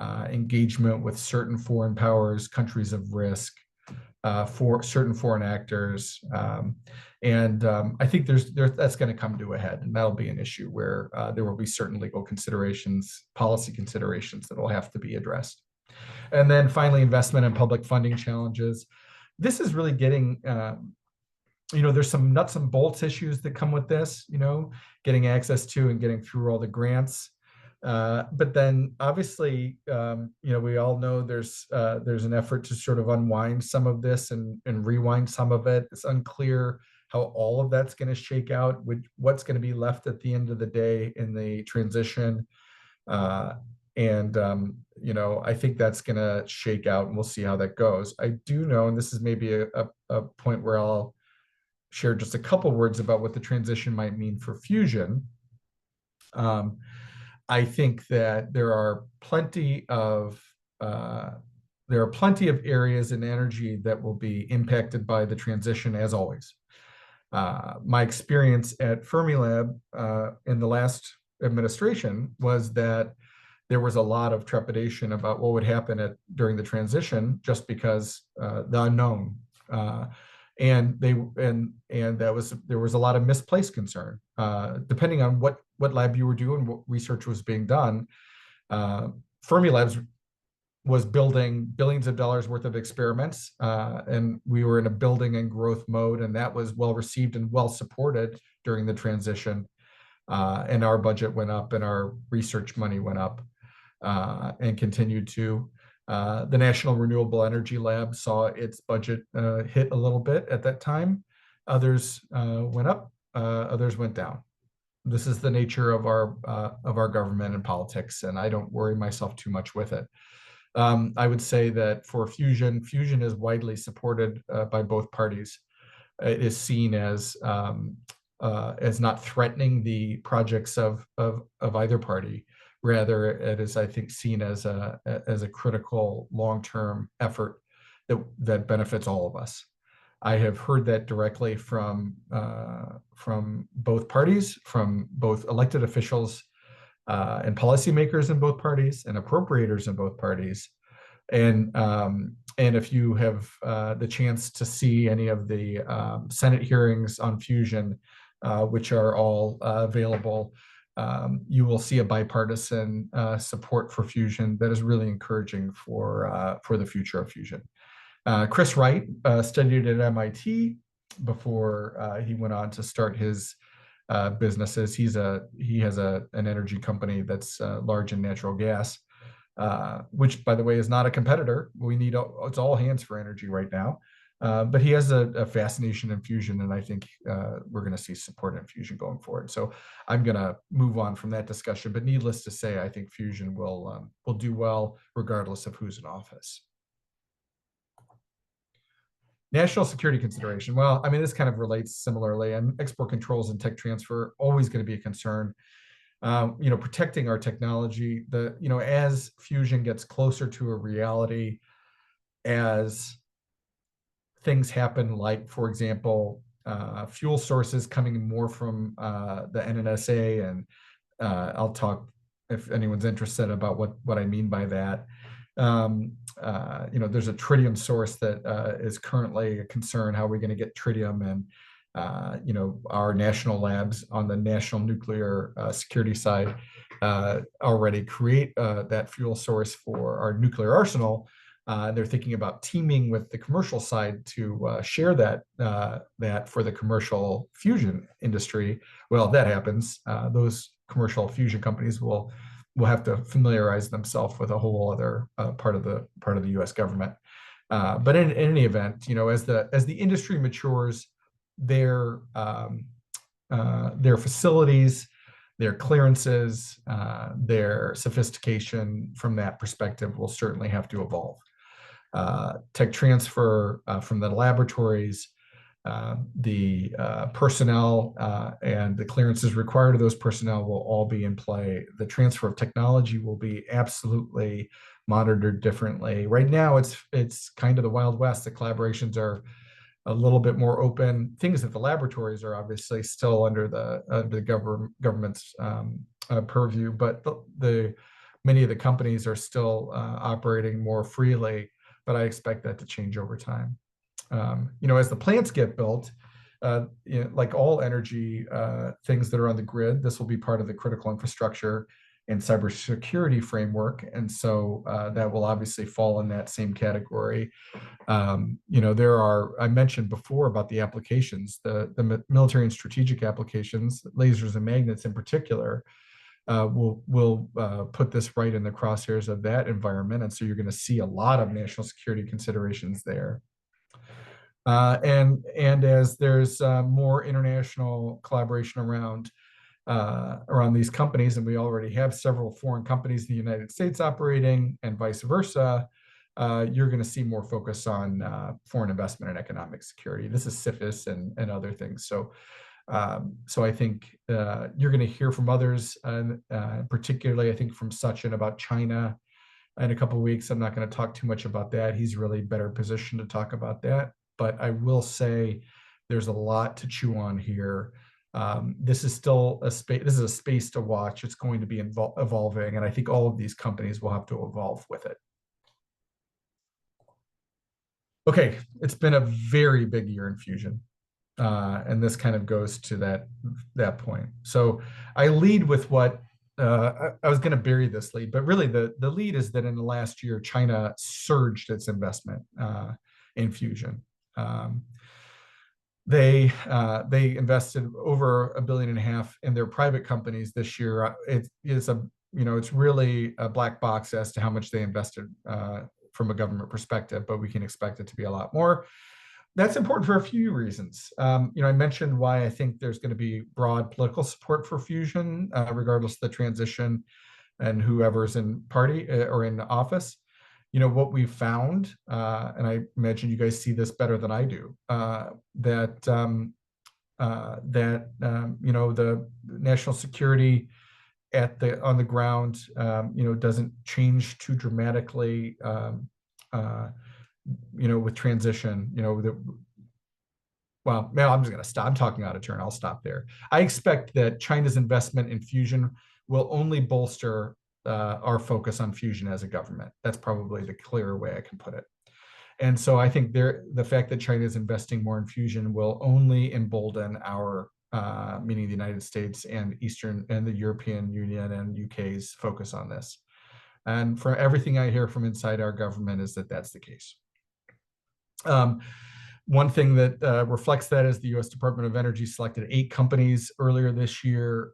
engagement with certain foreign powers, countries of risk, for certain foreign actors. I think that's going to come to a head, and that'll be an issue where there will be certain legal considerations, policy considerations that will have to be addressed. And then finally, investment and public funding challenges. This is really getting, there's some nuts and bolts issues that come with this, getting access to and getting through all the grants. But then obviously, we all know there's an effort to sort of unwind some of this and rewind some of it. It's unclear how all of that's going to shake out, with what's going to be left at the end of the day in the transition. I think that's going to shake out, and we'll see how that goes. I do know, and this is maybe a point where I'll share just a couple words about what the transition might mean for fusion. I think that there are plenty of areas in energy that will be impacted by the transition, as always. My experience at Fermilab in the last administration was that there was a lot of trepidation about what would happen during the transition, just because the unknown. There was a lot of misplaced concern, depending on what lab you were doing, what research was being done. Fermilab was building billions of dollars worth of experiments, and we were in a building and growth mode, and that was well received and well supported during the transition. And our budget went up, and our research money went up, and continued to. The National Renewable Energy Lab saw its budget hit a little bit at that time. Others went up, others went down. This is the nature of our government and politics, and I don't worry myself too much with it. I would say that for fusion is widely supported by both parties. It is seen as not threatening the projects of either party. Rather, it is, I think, seen as a critical long-term effort that benefits all of us. I have heard that directly from both parties, from both elected officials and policymakers in both parties, and appropriators in both parties. And if you have the chance to see any of the Senate hearings on fusion, which are all available, you will see a bipartisan support for fusion that is really encouraging for the future of fusion. Chris Wright studied at MIT before he went on to start his businesses. He has an energy company that's large in natural gas, which, by the way, is not a competitor. It's all hands for energy right now. But he has a fascination in fusion, and I think we're going to see support in fusion going forward. So I'm going to move on from that discussion. But needless to say, I think fusion will do well regardless of who's in office. National security consideration. Well, I mean, this kind of relates similarly, and export controls and tech transfer always going to be a concern. Protecting our technology, as fusion gets closer to a reality, as things happen, like, for example, fuel sources coming more from the NNSA, and I'll talk if anyone's interested about what I mean by that. There's a tritium source that is currently a concern. How are we going to get tritium? And our national labs on the national nuclear security side already create that fuel source for our nuclear arsenal. They're thinking about teaming with the commercial side to share that for the commercial fusion industry. Well, if that happens, those commercial fusion companies will have to familiarize themselves with a whole other part of the U.S. government. But in any event, as the industry matures, their facilities, their clearances, their sophistication from that perspective will certainly have to evolve. Tech transfer from the laboratories, the personnel and the clearances required of those personnel will all be in play. The transfer of technology will be absolutely monitored differently. Right now, it's kind of the Wild West. The collaborations are a little bit more open. Things that the laboratories are obviously still under the government's purview, but many of the companies are still operating more freely. But I expect that to change over time. As the plants get built, like all energy things that are on the grid, this will be part of the critical infrastructure and cybersecurity framework. And so that will obviously fall in that same category. I mentioned before about the applications, the military and strategic applications, lasers and magnets in particular, will put this right in the crosshairs of that environment. And so you're going to see a lot of national security considerations there. And as there's more international collaboration around these companies, and we already have several foreign companies in the United States operating, and vice versa, you're going to see more focus on foreign investment and economic security. This is CFIUS and other things. So I think you're going to hear from others, particularly I think from Sachin about China in a couple of weeks. I'm not going to talk too much about that. He's really better positioned to talk about that. But I will say there's a lot to chew on here. This is still a space. This is a space to watch. It's going to be evolving, and I think all of these companies will have to evolve with it. Okay, it's been a very big year in fusion, and this kind of goes to that point. So I lead with what I was going to bury this lead, but really the lead is that in the last year, China surged its investment in fusion. They invested over $1.5 billion in their private companies this year. It's really a black box as to how much they invested from a government perspective, but we can expect it to be a lot more. That's important for a few reasons. I mentioned why I think there's going to be broad political support for fusion, regardless of the transition and whoever's in party or in office. What we've found, and I imagine you guys see this better than I do, that the national security on the ground, doesn't change too dramatically, with transition. Well, I'm just going to stop. I'm talking out of turn. I'll stop there. I expect that China's investment in fusion will only bolster our focus on fusion as a government. That's probably the clearer way I can put it. And so I think the fact that China is investing more in fusion will only embolden our, meaning the United States and the European Union and UK's focus on this. And for everything I hear from inside our government is that that's the case. One thing that reflects that is the U.S. Department of Energy selected 8 companies earlier this year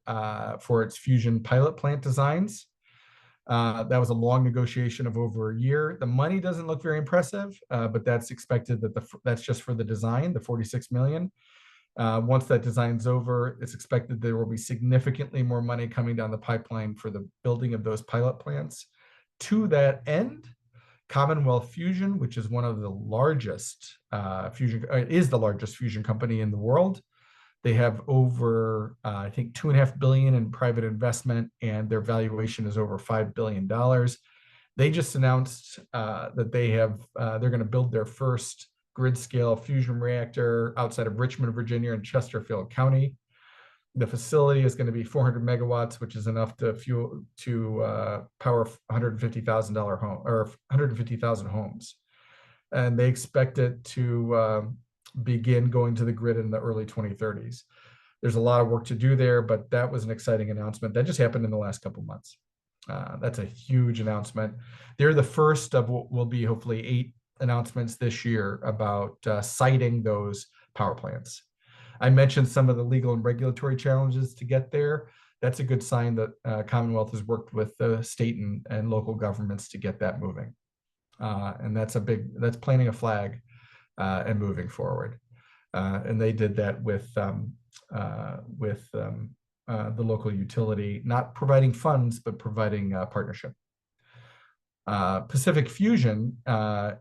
for its fusion pilot plant designs. That was a long negotiation of over a year. The money doesn't look very impressive, but that's expected that's just for the design, the $46 million. Once that design's over, it's expected there will be significantly more money coming down the pipeline for the building of those pilot plants. To that end, Commonwealth Fusion, which is one of the largest is the largest fusion company in the world, They have over, I think, 2.5 billion in private investment, and their valuation is over $5 billion. They just announced that they're going to build their first grid scale fusion reactor outside of Richmond, Virginia, in Chesterfield County. The facility is going to be 400 megawatts, which is enough to power $150,000 home or 150,000 homes. And they expect it to begin going to the grid in the early 2030s. There's a lot of work to do there, but that was an exciting announcement that just happened in the last couple of months. That's a huge announcement. They're the first of what will be hopefully 8 announcements this year about siting those power plants. I mentioned some of the legal and regulatory challenges to get there. That's a good sign that Commonwealth has worked with the state and local governments to get that moving. And that's planting a flag and moving forward. And they did that with the local utility, not providing funds, but providing partnership. Pacific Fusion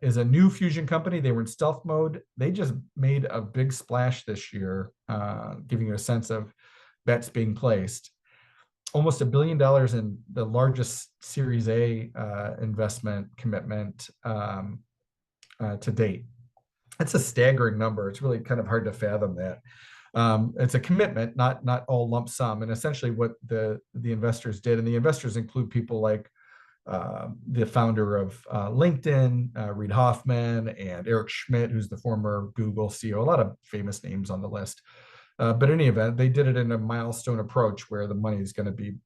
is a new fusion company. They were in stealth mode. They just made a big splash this year, giving you a sense of bets being placed. Almost $1 billion in the largest Series A investment commitment to date. That's a staggering number. It's really kind of hard to fathom that. It's a commitment, not all lump sum. And essentially what the investors did, and the investors include people like the founder of LinkedIn, Reid Hoffman, and Eric Schmidt, who's the former Google CEO, a lot of famous names on the list. But in any event, they did it in a milestone approach where the money is going to be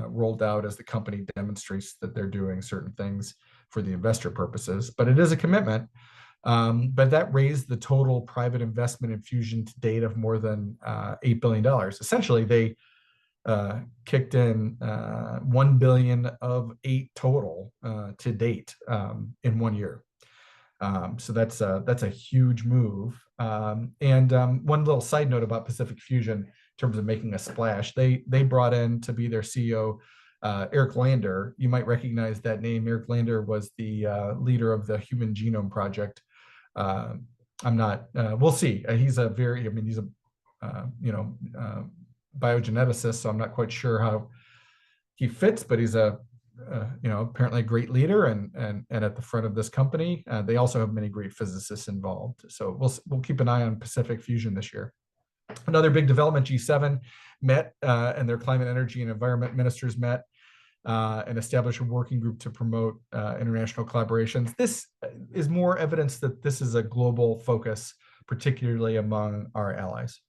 rolled out as the company demonstrates that they're doing certain things for the investor purposes. But it is a commitment. But that raised the total private investment in fusion to date of more than $8 billion. Essentially, they kicked in 1 billion of 8 total to date in 1 year. So that's a huge move. And one little side note about Pacific Fusion in terms of making a splash, they brought in to be their CEO Eric Lander. You might recognize that name. Eric Lander was the leader of the Human Genome Project. We'll see. He's a biogeneticist, so I'm not quite sure how he fits, but he's apparently a great leader and at the front of this company. They also have many great physicists involved. So we'll keep an eye on Pacific Fusion this year. Another big development, G7 met and their climate, energy, and environment ministers met and established a working group to promote international collaborations. This is more evidence that this is a global focus, particularly among our allies.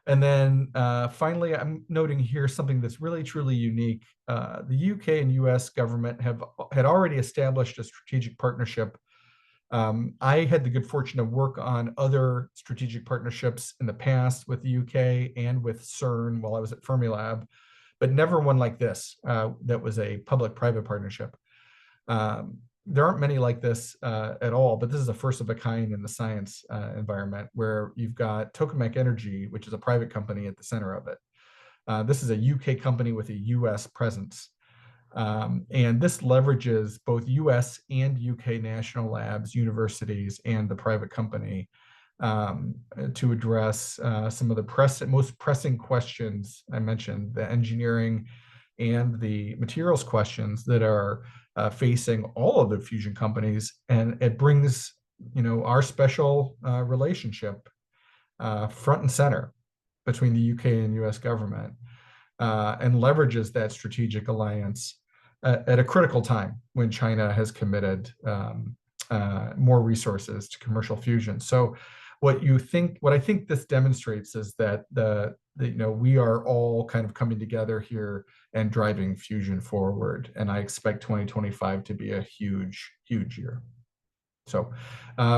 And then finally, I'm noting here something that's really, truly unique. The UK and US government had already established a strategic partnership. I had the good fortune to work on other strategic partnerships in the past with the UK and with CERN while I was at Fermilab, but never one like this that was a public-private partnership. There aren't many like this at all, but this is the first of a kind in the science environment where you've got Tokamak Energy, which is a private company at the center of it. This is a UK company with a US presence. And this leverages both US and UK national labs, universities, and the private company to address some of the most pressing questions I mentioned, the engineering and the materials questions that are facing all of the fusion companies. And it brings, our special relationship front and center between the UK and US government and leverages that strategic alliance at a critical time when China has committed more resources to commercial fusion. So what I think this demonstrates is that we are all kind of coming together here and driving fusion forward. And I expect 2025 to be a huge, huge year. So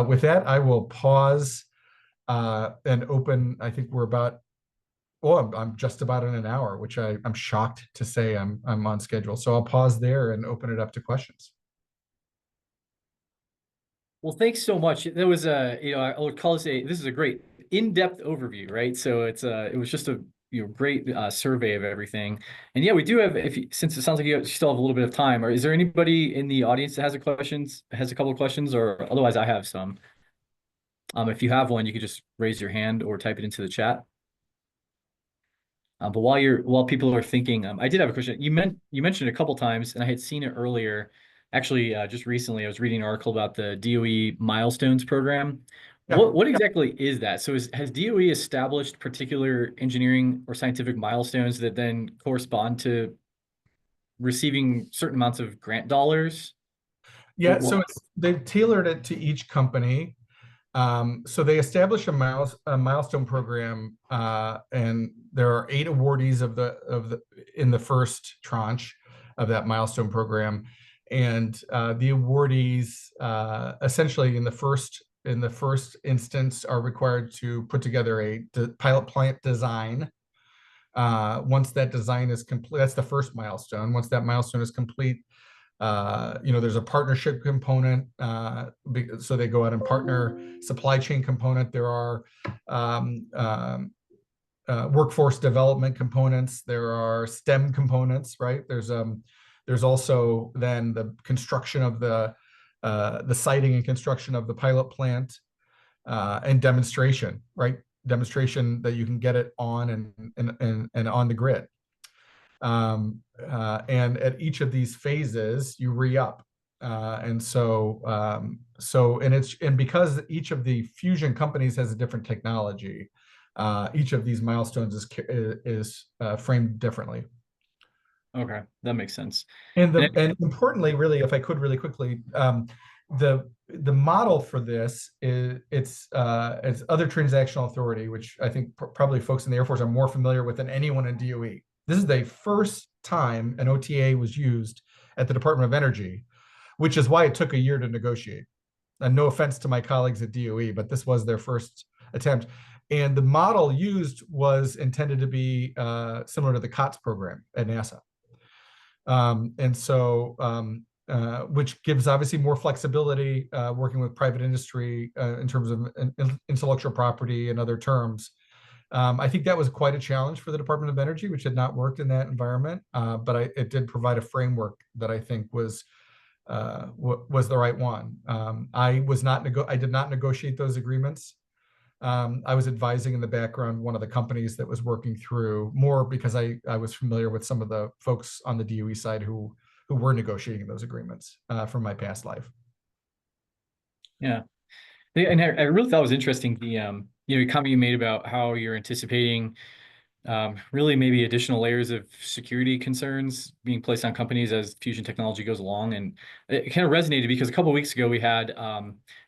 with that, I will pause and open. I think I'm just about in an hour, which I'm shocked to say I'm on schedule. So I'll pause there and open it up to questions. Well, thanks so much. That was I would call this this is a great in-depth overview, right? So it was just a great survey of everything. And yeah, we do have, since it sounds like you still have a little bit of time, or is there anybody in the audience that has a couple of questions, or otherwise I have some. If you have one, you could just raise your hand or type it into the chat. But while people are thinking, I did have a question. You mentioned a couple times, and I had seen it earlier. Actually, just recently, I was reading an article about the DOE milestones program. Yeah. What exactly is that? So has DOE established particular engineering or scientific milestones that then correspond to receiving certain amounts of grant dollars? Yeah, so they've tailored it to each company. So they established a milestone program, and there are 8 awardees of the in the first tranche of that milestone program, and the awardees essentially in the first instance are required to put together a pilot plant design. Once that design is complete, that's the first milestone. Once that milestone is complete, there's a partnership component. So they go out and partner. Supply chain component. There are um, um, workforce development components. There are STEM components, right? There's also then the construction of the siting and construction of the pilot plant, and demonstration, right? Demonstration that you can get it on and on the grid. And at each of these phases, you re-up. And because each of the fusion companies has a different technology, each of these milestones is framed differently. Okay, that makes sense. And And and importantly, really, if I could really quickly, the model for this is it's other transactional authority, which I think probably folks in the Air Force are more familiar with than anyone in DOE. This is the first time an OTA was used at the Department of Energy, which is why it took a year to negotiate. And no offense to my colleagues at DOE, but this was their first attempt. And the model used was intended to be similar to the COTS program at NASA. Which gives obviously more flexibility working with private industry in terms of intellectual property and other terms. I think that was quite a challenge for the Department of Energy, which had not worked in that environment, but it did provide a framework that I think was the right one. I did not negotiate those agreements. I was advising in the background one of the companies that was working through more because I was familiar with some of the folks on the DOE side who were negotiating those agreements from my past life. yeah, and I really thought it was interesting the comment you made about how you're anticipating really maybe additional layers of security concerns being placed on companies as fusion technology goes along. And it kind of resonated because a couple of weeks ago we had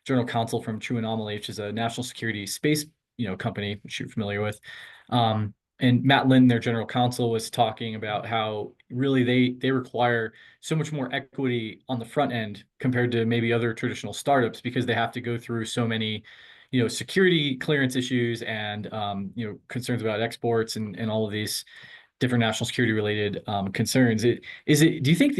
general counsel from True Anomaly, which is a national security space company, which you're familiar with. And Matt Lynn, their general counsel, was talking about how really they require so much more equity on the front end compared to maybe other traditional startups because they have to go through so many security clearance issues and concerns about exports and all of these different national security related concerns. Do you think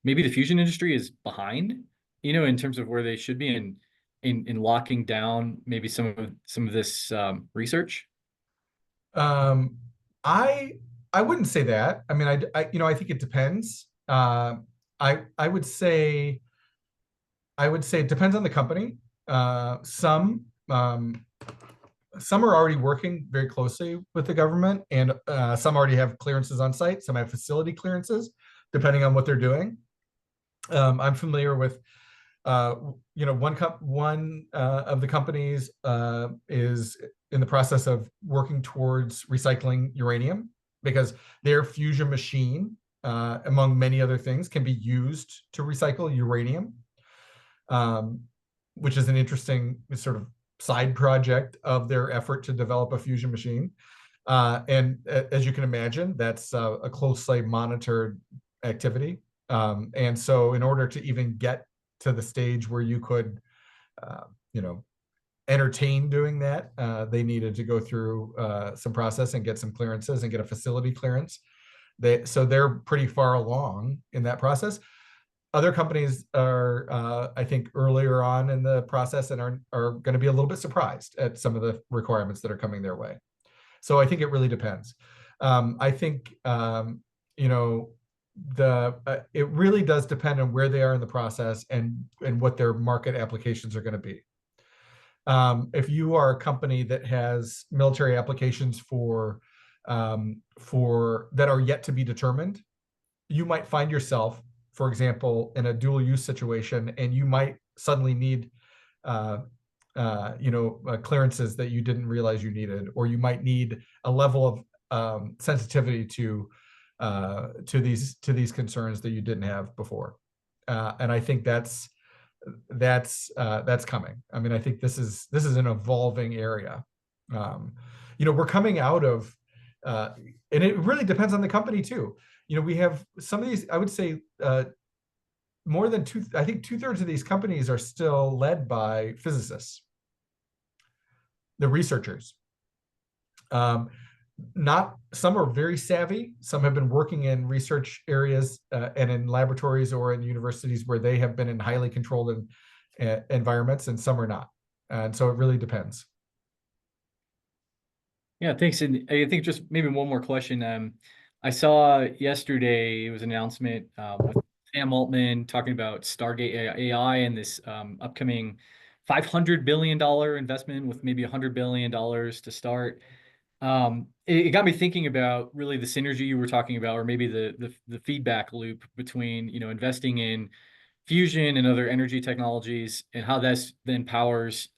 maybe the fusion industry is behind, in terms of where they should be in locking down maybe some of this research? Um, I I wouldn't say that. I mean, I think it depends. I would say it depends on the company. Some are already working very closely with the government, and some already have clearances on site. Some have facility clearances, depending on what they're doing. I'm familiar with, one of the companies is in the process of working towards recycling uranium because their fusion machine, among many other things, can be used to recycle uranium, um, which is an interesting sort of side project of their effort to develop a fusion machine. And as you can imagine, that's a closely monitored activity. And so in order to even get to the stage where you could, uh, you know, entertain doing that, they needed to go through some process and get some clearances and get a facility clearance. So they're pretty far along in that process. Other companies are, I think, earlier on in the process and are going to be a little bit surprised at some of the requirements that are coming their way. So I think it really depends. I think you know it really does depend on where they are in the process and what their market applications are going to be. If you are a company that has military applications for for that are yet to be determined. You might find yourself, for example, in a dual use situation, and you might suddenly need clearances that you didn't realize you needed, or you might need a level of sensitivity to these concerns that you didn't have before. And I think that's coming. I mean, I think this is an evolving area. We're coming out of, and it really depends on the company too. We have some of these, I would say, more than I think 2/3 of these companies are still led by physicists, the researchers. Not some are very savvy. Some have been working in research areas and in laboratories or in universities where they have been in highly controlled environments, and some are not. And so it really depends. Yeah, thanks. And I think just maybe one more question. I saw yesterday it was an announcement with Sam Altman talking about Stargate AI and this upcoming $500 billion investment with maybe $100 billion to start. It got me thinking about really the synergy you were talking about, or maybe the feedback loop between investing in fusion and other energy technologies, and how that then powers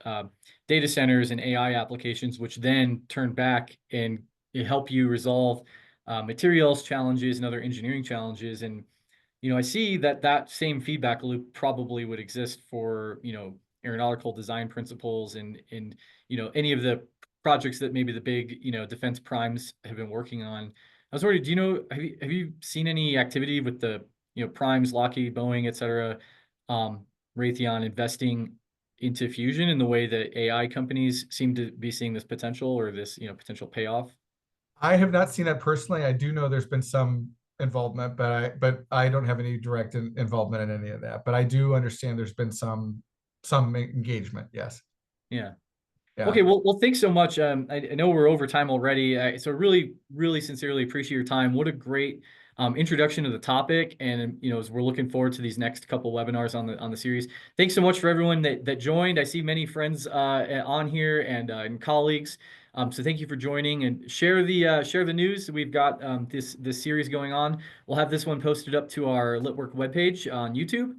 data centers and AI applications, which then turn back and help you resolve materials challenges and other engineering challenges. And I see that same feedback loop probably would exist for aeronautical design principles and any of the projects that maybe the big defense primes have been working on. I was wondering, have you seen any activity with the primes, Lockheed, Boeing, et cetera, Raytheon investing into fusion in the way that AI companies seem to be seeing this potential, or this potential payoff? I have not seen that personally. I do know there's been some involvement, but I don't have any direct involvement in any of that. But I do understand there's been some engagement. Yes. Yeah. Yeah. Okay, well, thanks so much. I know we're over time already, so really, really sincerely appreciate your time. What a great introduction to the topic, and as we're looking forward to these next couple webinars on the series. Thanks so much for everyone that joined. I see many friends on here and colleagues. So thank you for joining, and share the news. We've got this series going on. We'll have this one posted up to our Litwork webpage on YouTube,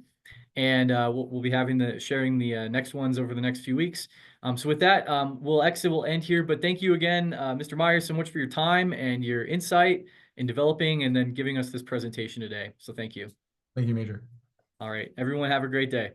and we'll be sharing the next ones over the next few weeks. So with that, we'll end here. But thank you again, Mr. Myer, so much for your time and your insight in developing and then giving us this presentation today. So thank you. Thank you, Major. All right, everyone, have a great day.